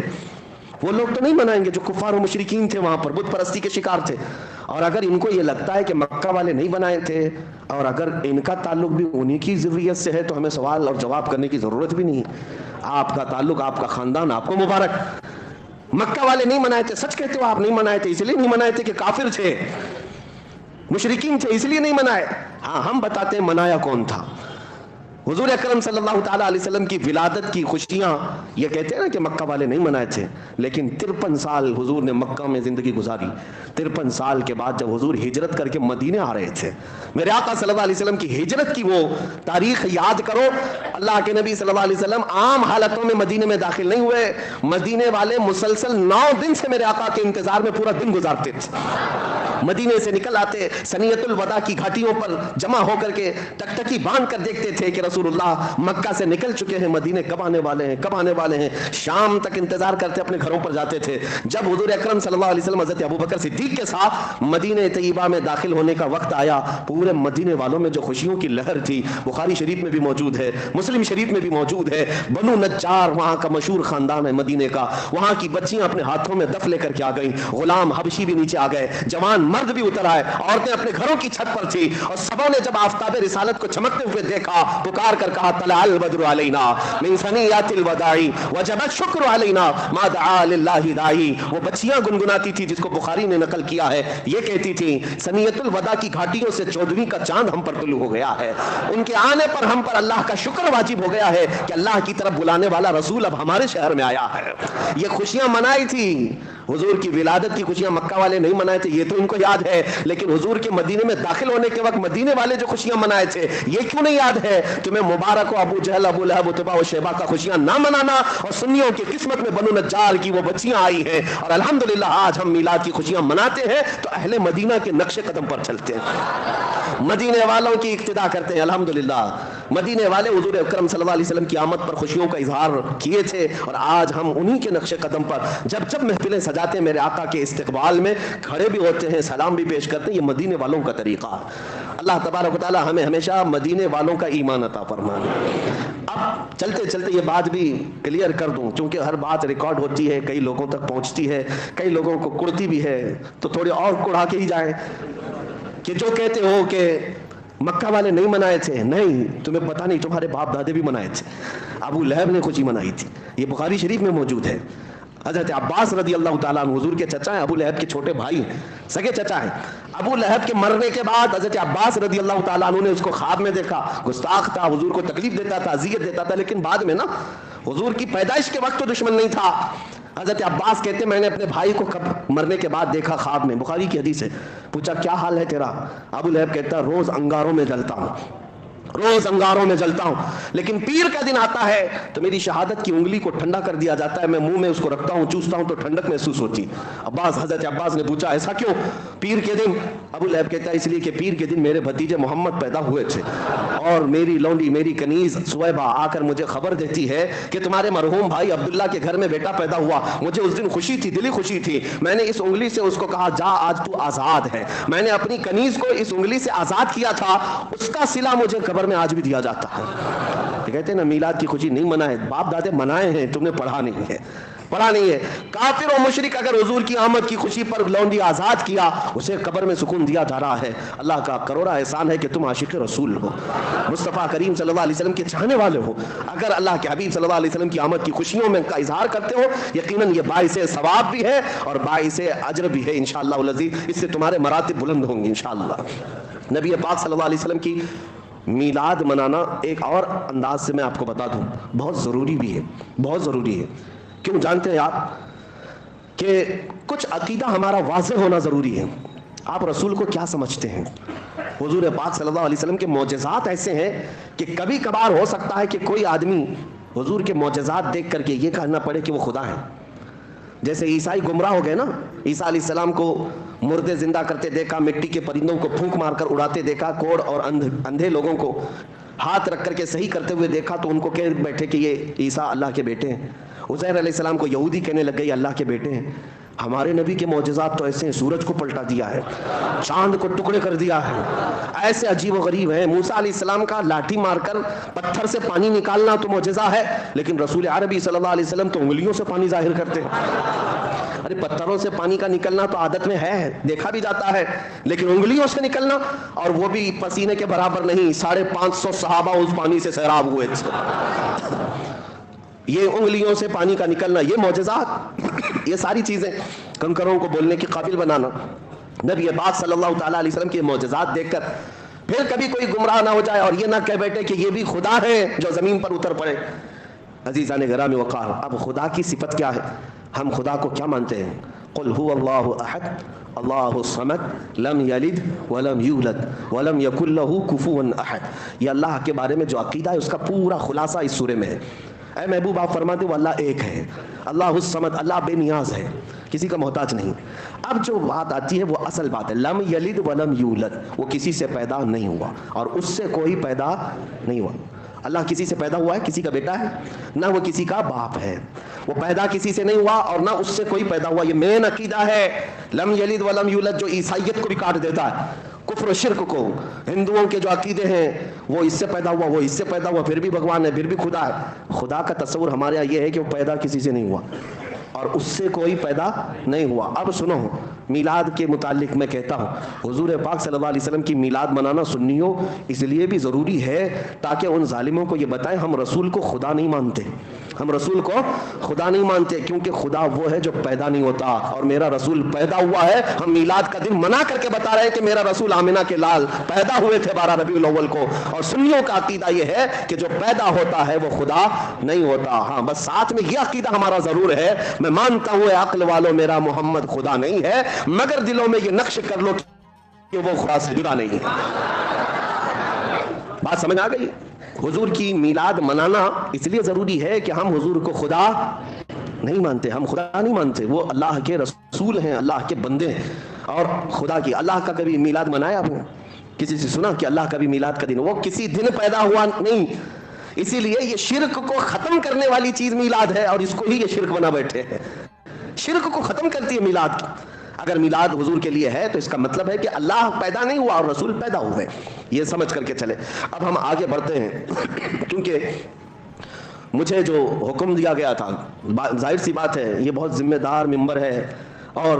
E: وہ لوگ تو نہیں منائیں گے جو کفار و مشرکین تھے, وہاں پر بت پرستی کے شکار تھے. اور اگر ان کو یہ لگتا ہے کہ مکہ والے نہیں بنائے تھے, اور اگر ان کا تعلق بھی انہی کی ذریت سے ہے, تو ہمیں سوال اور جواب کرنے کی ضرورت بھی نہیں. آپ کا تعلق, آپ کا خاندان, آپ کو مبارک. مکہ والے نہیں منائے تھے, سچ کہتے ہو آپ نہیں منائے تھے, اس لیے نہیں منائے تھے کہ کافر تھے, مشرکین تھے, اس لیے نہیں منائے. ہاں ہم بتاتے ہیں منایا کون تھا. حضور اکرم صلی اللہ تعالیٰ علیہ وسلم کی ولادت کی خوشیاں یہ کہتے ہیں نا کہ مکہ والے نہیں منائے تھے, لیکن 53 سال حضور نے مکہ میں زندگی گزاری. 53 سال کے بعد جب حضور ہجرت کر کے مدینے آ رہے تھے, میرے آقا صلی اللہ علیہ وسلم کی ہجرت کی وہ تاریخ یاد کرو. اللہ کے نبی صلی اللہ علیہ وسلم عام حالتوں میں مدینے میں داخل نہیں ہوئے. مدینے والے مسلسل 9 دن سے میرے آقا کے انتظار میں پورا دن گزارتے تھے. مدینے سے نکل آتے, سنیت الوداع کی گھاٹیوں پر جمع ہو کر کے ٹکٹکی باندھ کر دیکھتے تھے کہ رسول اللہ مکہ سے نکل چکے ہیں, مدینے کب آنے والے ہیں, کب آنے والے ہیں. شام تک انتظار کرتے اپنے گھروں پر جاتے تھے. جب حضور اکرم صلی اللہ علیہ وسلم حضرت ابوبکر صدیق کے ساتھ مدینہ طیبہ میں داخل ہونے کا وقت آیا, پورے مدینے والوں میں جو خوشیوں کی لہر تھی, بخاری شریف میں بھی موجود ہے, مسلم شریف میں بھی موجود ہے. بنو نجار وہاں کا مشہور خاندان ہے مدینے کا, وہاں کی بچیاں اپنے ہاتھوں میں دف لے کر کے آ گئیں, غلام حبشی بھی نیچے آ گئے, جوان مرد بھی اتر آئے, عورتیں اپنے گھروں کی چھت پر تھی. اور سبوں نے جب آفتاب رسالت کو چمکتے ہوئے دیکھا, پکار کر کہا طلع البدر علینا من ثنیات الوداع وجب الشکر علینا ما دعا للہ داعی. وہ بچیاں گنگناتی تھی جس کو بخاری نے نقل کیا ہے, یہ کہتی تھی سنیت الوداع کی گھاٹیوں سے 14ویں کا چاند ہم پر طلوع ہو گیا ہے, ان کے آنے پر ہم پر اللہ کا شکر واجب ہو گیا ہے کہ اللہ کی طرف بلانے والا رسول اب ہمارے شہر میں آیا ہے. یہ خوشیاں منائی تھی. حضور کی ولادت کی خوشیاں مکہ والے نہیں منائے تھے, یہ تو ان کو یاد ہے, لیکن حضور کے مدینے میں داخل ہونے کے وقت مدینے والے جو خوشیاں منائے تھے یہ کیوں نہیں یاد ہے؟ تمہیں مبارک ہو ابو جہل, ابو لہب, اتبا و شیبہ کا خوشیاں نہ منانا, اور سنیوں کی قسمت میں بنو نجار کی وہ بچیاں آئی ہیں, اور الحمدللہ آج ہم میلاد کی خوشیاں مناتے ہیں تو اہل مدینہ کے نقش قدم پر چلتے ہیں, مدینے والوں کی اقتدا کرتے ہیں. الحمدللہ مدینے والے حضور اکرم صلی اللہ علیہ وسلم کی آمد پر خوشیوں کا اظہار کیے تھے, اور آج ہم انہی کے نقش قدم پر جب جب محفلیں سجاتے ہیں میرے آقا کے استقبال میں کھڑے بھی ہوتے ہیں, سلام بھی پیش کرتے ہیں. یہ مدینے والوں کا طریقہ. اللہ تبارک و تعالی ہمیں ہمیشہ مدینے والوں کا ایمان عطا فرمائے. اب چلتے چلتے یہ بات بھی کلیئر کر دوں, چونکہ ہر بات ریکارڈ ہوتی ہے, کئی لوگوں تک پہنچتی ہے, کئی لوگوں کو کڑتی بھی ہے, تو تھوڑے اور کڑا کے ہی جائیں کہ جو کہتے ہو کہ مکہ والے نہیں منائے تھے. نہیں, تمہیں پتہ نہیں, تمہارے باپ دادے بھی منائے تھے. ابو لہب نے خوشی منائی تھی, یہ بخاری شریف میں موجود ہے. حضرت عباس رضی اللہ تعالیٰ عنہ حضور کے چچا ہیں, ابو لہب کے چھوٹے بھائی ہیں, سگے چچا ہیں. ابو لہب کے مرنے کے بعد حضرت عباس رضی اللہ تعالیٰ عنہ نے اس کو خواب میں دیکھا. گستاخ تھا, حضور کو تکلیف دیتا تھا, اذیت دیتا تھا, لیکن بعد میں نا حضور کی پیدائش کے وقت تو دشمن نہیں تھا. حضرت عباس کہتے میں نے اپنے بھائی کو کب مرنے کے بعد دیکھا خواب میں, بخاری کی حدیث ہے. پوچھا کیا حال ہے تیرا؟ ابو لہب کہتا روز انگاروں میں جلتا ہوں, روز انگاروں میں جلتا ہوں, لیکن پیر کا دن آتا ہے تو میری شہادت کی انگلی کو ٹھنڈا کر دیا جاتا ہے, میں منہ میں اس کو رکھتا ہوں, چوستا ہوں تو ٹھنڈک محسوس ہوتی. حضرت عباس نے پوچھا ایسا کیوں پیر کے دن؟ ابو لہب کہتا ہے اس لیے کہ پیر کے دن میرے بھتیجے محمد پیدا ہوئے تھے, اور میری لونڈی, میری کنیز سویبہ آ کر مجھے خبر دیتی ہے کہ تمہارے مرحوم بھائی عبداللہ کے گھر میں بیٹا پیدا ہوا. مجھے اس دن خوشی تھی, دلی خوشی تھی. میں نے اس انگلی سے اس کو کہا جا آج تو آزاد ہے. میں نے اپنی کنیز کو اس انگلی سے آزاد کیا تھا, اس کا صلہ مجھے قبر میں آج بھی دیا جاتا ہے. کہتے ہیں نا میلاد کی خوشی نہیں منائے, باپ دادے منائے ہیں, تم نے پڑھا نہیں ہے, پڑھا نہیں ہے. کافر و مشرک اگر حضور کی آمد کی خوشی پر لونڈی آزاد کیا, اسے قبر میں سکون دیا جا رہا ہے. اللہ کا کروڑا احسان ہے کہ تم عاشق رسول ہو, مصطفیٰ کریم صلی اللہ علیہ وسلم کے چاہنے والے ہو. اگر اللہ کے حبیب صلی اللہ علیہ وسلم کی آمد کی خوشیوں میں کا اظہار کرتے ہو, یقیناً یہ باعث ثواب بھی ہے اور باعث اجر بھی ہے انشاءاللہ العزیز. اس سے تمہارے مراتب بلند ہوں گے انشاءاللہ. نبی پاک صلی اللہ علیہ وسلم کی میلاد منانا ایک اور انداز سے میں آپ کو بتا دوں, بہت ضروری بھی ہے, بہت ضروری ہے. کیوں جانتے ہیں آپ کہ کچھ عقیدہ ہمارا واضح ہونا ضروری ہے. آپ رسول کو کیا سمجھتے ہیں؟ حضور پاک صلی اللہ علیہ وسلم کے معجزات ایسے ہیں کہ کبھی کبھار ہو سکتا ہے کہ کوئی آدمی حضور کے معجزات دیکھ کر کے یہ کہنا پڑے کہ وہ خدا ہے. جیسے عیسائی گمراہ ہو گئے نا, عیسیٰ علیہ السلام کو مردے زندہ کرتے دیکھا, مٹی کے پرندوں کو پھونک مار کر اڑاتے دیکھا, کوڑ اور اندھے لوگوں کو ہاتھ رکھ کر کے صحیح کرتے ہوئے دیکھا, تو ان کو کہہ بیٹھے کہ یہ عیسیٰ اللہ کے بیٹے ہیں. عزیر علیہ السلام کو یہودی کہنے لگ گئے یہ اللہ کے بیٹے ہیں. ہمارے نبی کے معجزات تو ایسے ہیں, سورج کو پلٹا دیا ہے, چاند کو ٹکڑے کر دیا ہے, ایسے عجیب و غریب ہیں. موسیٰ علیہ السلام کا لاٹھی مار کر پتھر سے پانی نکالنا تو معجزہ ہے, لیکن رسول عربی صلی اللہ علیہ وسلم تو انگلیوں سے پانی ظاہر کرتے ہیں. ارے پتھروں سے پانی کا نکلنا تو عادت میں ہے, دیکھا بھی جاتا ہے, لیکن انگلیوں سے نکلنا, اور وہ بھی پسینے کے برابر نہیں. 550 صحابہ اس پانی سے سیراب ہوئے تھے. یہ انگلیوں سے پانی کا نکلنا, یہ معجزات, یہ ساری چیزیں کنکروں کو بولنے کی قابل بنانا. نبی پاک صلی اللہ تعالیٰ علیہ وسلم کے معجزات دیکھ کر پھر کبھی کوئی گمراہ نہ ہو جائے اور یہ نہ کہہ بیٹھے کہ یہ بھی خدا ہے جو زمین پر اتر پڑے. عزیزان گرامی وقار, اب خدا کی صفت کیا ہے؟ ہم خدا کو کیا مانتے ہیں؟ قل هو اللہ احد اللہ الصمد لم یلد ولم یولد ولم یکن له کفوا احد. یہ اللہ کے بارے میں جو عقیدہ ہے اس کا پورا خلاصہ اس سورے میں ہے. اے محبوب آپ فرماتے وہ اللہ ایک ہے, اللہ الصمد, اللہ بے نیاز ہے, کسی کا محتاج نہیں. اب جو بات آتی ہے وہ اصل بات ہے, لم یلد ولم یولد, وہ کسی سے پیدا نہیں ہوا اور اس سے کوئی پیدا نہیں ہوا. اللہ کسی سے پیدا ہوا ہے, کسی کا بیٹا ہے, نہ وہ کسی کا باپ ہے. وہ پیدا کسی سے نہیں ہوا اور نہ اس سے کوئی پیدا ہوا. یہ مین عقیدہ ہے. لم یلد ولم یولد جو عیسائیت کو بھی کاٹ دیتا ہے, کفر و شرک کو. ہندوؤں کے جو عقیدے ہیں وہ اس سے پیدا ہوا, وہ اس سے پیدا ہوا, پھر بھی بھگوان ہے, پھر بھی خدا ہے. خدا کا تصور ہمارے یہاں یہ ہے کہ وہ پیدا کسی سے نہیں ہوا اور اس سے کوئی پیدا نہیں ہوا. اب سنو, میلاد کے متعلق میں کہتا ہوں, حضور پاک صلی اللہ علیہ وسلم کی میلاد منانا سنیوں اس لیے بھی ضروری ہے تاکہ ان ظالموں کو یہ بتائیں ہم رسول کو خدا نہیں مانتے, ہم رسول کو خدا نہیں مانتے, کیونکہ خدا وہ ہے جو پیدا نہیں ہوتا اور میرا رسول پیدا ہوا ہے. ہم میلاد کا دن منا کر کے بتا رہے ہیں کہ میرا رسول آمنہ کے لال پیدا ہوئے تھے 12 ربیع الاول کو. اور سنیوں کا عقیدہ یہ ہے کہ جو پیدا ہوتا ہے وہ خدا نہیں ہوتا. ہاں بس ساتھ میں یہ عقیدہ ہمارا ضرور ہے, میں مانتا ہوں عقل والوں میرا محمد خدا نہیں ہے, مگر دلوں میں یہ نقش کر لو کہ وہ خدا سے جدا نہیں ہے. بات سمجھ آ گئی؟ حضور کی میلاد منانا اس لیے ضروری ہے کہ ہم حضور کو خدا نہیں مانتے, ہم خدا نہیں مانتے. وہ اللہ کے رسول ہیں, اللہ کے بندے ہیں. اور خدا کی اللہ کا کبھی میلاد منایا آپ نے؟ کسی سے سنا کہ اللہ کا بھی میلاد کا دن؟ وہ کسی دن پیدا ہوا نہیں. اسی لیے یہ شرک کو ختم کرنے والی چیز میلاد ہے اور اس کو ہی یہ شرک بنا بیٹھے ہیں. شرک کو ختم کرتی ہے میلاد کی. اگر میلاد حضور کے لیے ہے تو اس کا مطلب ہے کہ اللہ پیدا نہیں ہوا اور رسول پیدا ہوئے. یہ سمجھ کر کے چلے. اب ہم آگے بڑھتے ہیں, کیونکہ مجھے جو حکم دیا گیا تھا, ظاہر سی بات ہے یہ بہت ذمہ دار منبر ہے اور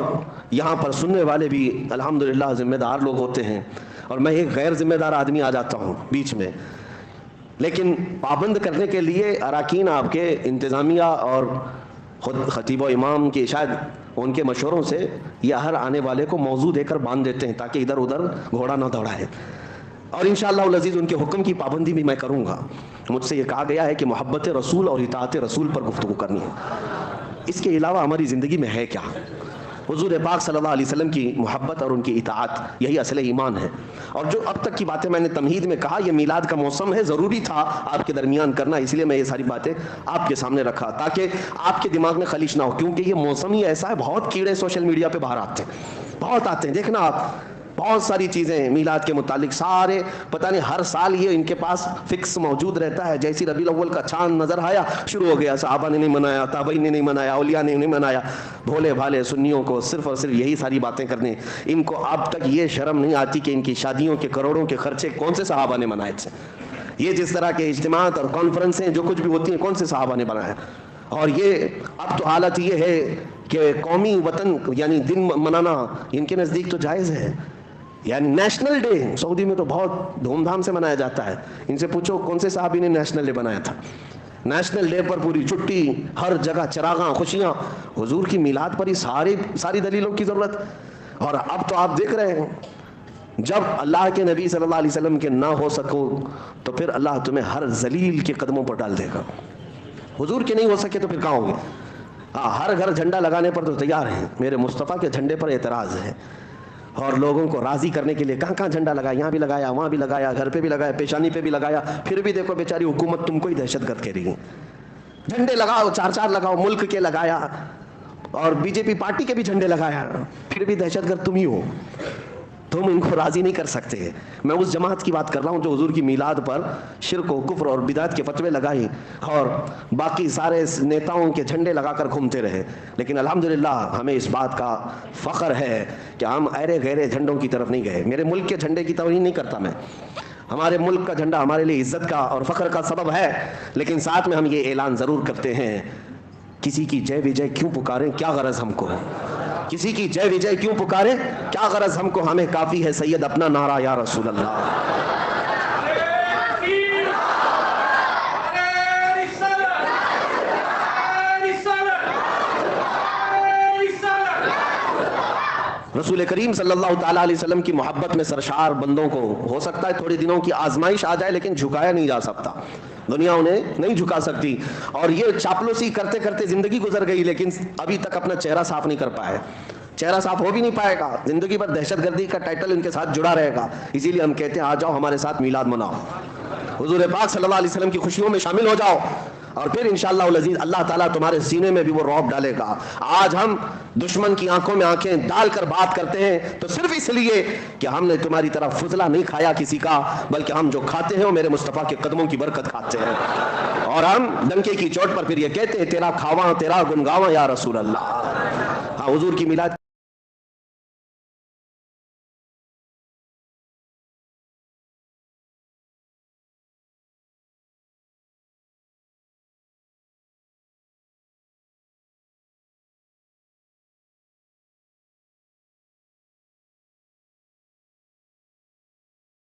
E: یہاں پر سننے والے بھی الحمدللہ ذمہ دار لوگ ہوتے ہیں, اور میں ایک غیر ذمہ دار آدمی آ جاتا ہوں بیچ میں. لیکن پابند کرنے کے لیے اراکین آپ کے انتظامیہ اور خود خطیب و امام کے شاید ان کے مشوروں سے یہ ہر آنے والے کو موضوع دے کر باندھ دیتے ہیں تاکہ ادھر ادھر گھوڑا نہ دوڑائے. اور انشاءاللہ العزیز ان کے حکم کی پابندی بھی میں کروں گا. مجھ سے یہ کہا گیا ہے کہ محبت رسول اور اطاعت رسول پر گفتگو کرنی ہے. اس کے علاوہ ہماری زندگی میں ہے کیا؟ حضور پاک صلی اللہ علیہ وسلم کی محبت اور ان کی اطاعت, یہی اصل ایمان ہے. اور جو اب تک کی باتیں میں نے تمہید میں کہا, یہ میلاد کا موسم ہے, ضروری تھا آپ کے درمیان کرنا, اس لیے میں یہ ساری باتیں آپ کے سامنے رکھا تاکہ آپ کے دماغ میں خلیش نہ ہو. کیونکہ یہ موسم ہی ایسا ہے, بہت کیڑے سوشل میڈیا پہ باہر آتے ہیں, بہت آتے ہیں. دیکھنا آپ بہت ساری چیزیں میلاد کے متعلق, سارے پتہ نہیں ہر سال یہ ان کے پاس فکس موجود رہتا ہے. جیسی ربیع الاول کا چاند نظر آیا شروع ہو گیا, صحابہ نے نہیں منایا, تابعین نے نہیں منایا, اولیاء نے نہیں منایا. بھولے بھالے سنیوں کو صرف اور صرف یہی ساری باتیں کرنے. ان کو اب تک یہ شرم نہیں آتی کہ ان کی شادیوں کے کروڑوں کے خرچے کون سے صحابہ نے منائے تھے. یہ جس طرح کے اجتماعات اور کانفرنسیں جو کچھ بھی ہوتی ہیں کون سے صحابہ نے بنایا. اور یہ اب تو حالت یہ ہے کہ قومی وطن یعنی دن منانا ان کے نزدیک تو جائز ہے. یعنی نیشنل ڈے سعودی میں تو بہت دھوم دھام سے منایا جاتا ہے. ان سے پوچھو کون سے صحابی نے نیشنل ڈے بنایا تھا. نیشنل ڈے پر پوری چھٹی, ہر جگہ چراغاں, خوشیاں. حضور کی میلاد پر ہی ساری دلیلوں کی ضرورت. اور اب تو آپ دیکھ رہے ہیں جب اللہ کے نبی صلی اللہ علیہ وسلم کے نہ ہو سکو تو پھر اللہ تمہیں ہر ذلیل کے قدموں پر ڈال دے گا. حضور کے نہیں ہو سکے تو پھر کہاں ہوں گے؟ ہر گھر جھنڈا لگانے پر تو تیار ہیں, میرے مصطفیٰ کے جھنڈے پر اعتراض ہے. اور لوگوں کو راضی کرنے کے لیے کہاں کہاں جھنڈا لگایا، یہاں بھی لگایا، وہاں بھی لگایا، گھر پہ بھی لگایا، پیشانی پہ بھی لگایا، پھر بھی دیکھو بیچاری حکومت تم کو ہی دہشت گرد کہہ رہی ہے. جھنڈے لگاؤ، 4 لگاؤ، ملک کے لگایا، اور بی جے پی پارٹی کے بھی جھنڈے لگایا، پھر بھی دہشت گرد تم ہی ہو. تم ان کو راضی نہیں کر سکتے. میں اس جماعت کی بات کر رہا ہوں جو حضور کی میلاد پر شرک و کفر اور بدعت کے فتوے لگائی اور باقی سارے نیتاؤں کے جھنڈے لگا کر گھومتے رہے. لیکن الحمدللہ ہمیں اس بات کا فخر ہے کہ ہم ایرے غیرے جھنڈوں کی طرف نہیں گئے. میرے ملک کے جھنڈے کی توہین نہیں کرتا میں. ہمارے ملک کا جھنڈا ہمارے لیے عزت کا اور فخر کا سبب ہے، لیکن ساتھ میں ہم یہ اعلان ضرور کرتے ہیں، کسی کی جے وجے کیوں پکاریں، کیا غرض ہم کو؟ کسی کی جے وجے کیوں پکارے، کیا غرض ہم کو؟ ہمیں کافی ہے سید اپنا نعرہ یا رسول اللہ. رسول کریم صلی اللہ تعالیٰ علیہ وسلم کی محبت میں سرشار بندوں کو ہو سکتا ہے تھوڑے دنوں کی آزمائش آ جائے، لیکن جھکایا نہیں جا سکتا. دنیا انہیں نہیں جھکا سکتی. اور یہ چاپلوسی کرتے کرتے زندگی گزر گئی، لیکن ابھی تک اپنا چہرہ صاف نہیں کر پائے. چہرہ صاف ہو بھی نہیں پائے گا. زندگی پر دہشت گردی کا ٹائٹل ان کے ساتھ جڑا رہے گا. اسی لیے ہم کہتے ہیں آ جاؤ ہمارے ساتھ میلاد مناؤ، حضور پاک صلی اللہ علیہ وسلم کی خوشیوں میں شامل ہو جاؤ، اور پھر انشاءاللہ العزیز اللہ تعالیٰ تمہارے سینے میں بھی وہ رعب ڈالے گا. آج ہم دشمن کی آنکھوں میں آنکھیں ڈال کر بات کرتے ہیں تو صرف اس لیے کہ ہم نے تمہاری طرف فضلہ نہیں کھایا کسی کا، بلکہ ہم جو کھاتے ہیں وہ میرے مصطفیٰ کے قدموں کی برکت کھاتے ہیں. اور ہم ڈنکے کی چوٹ پر پھر یہ کہتے ہیں تیرا کھاواں تیرا گنگاواں یا رسول اللہ. ہاں، حضور کی میلاد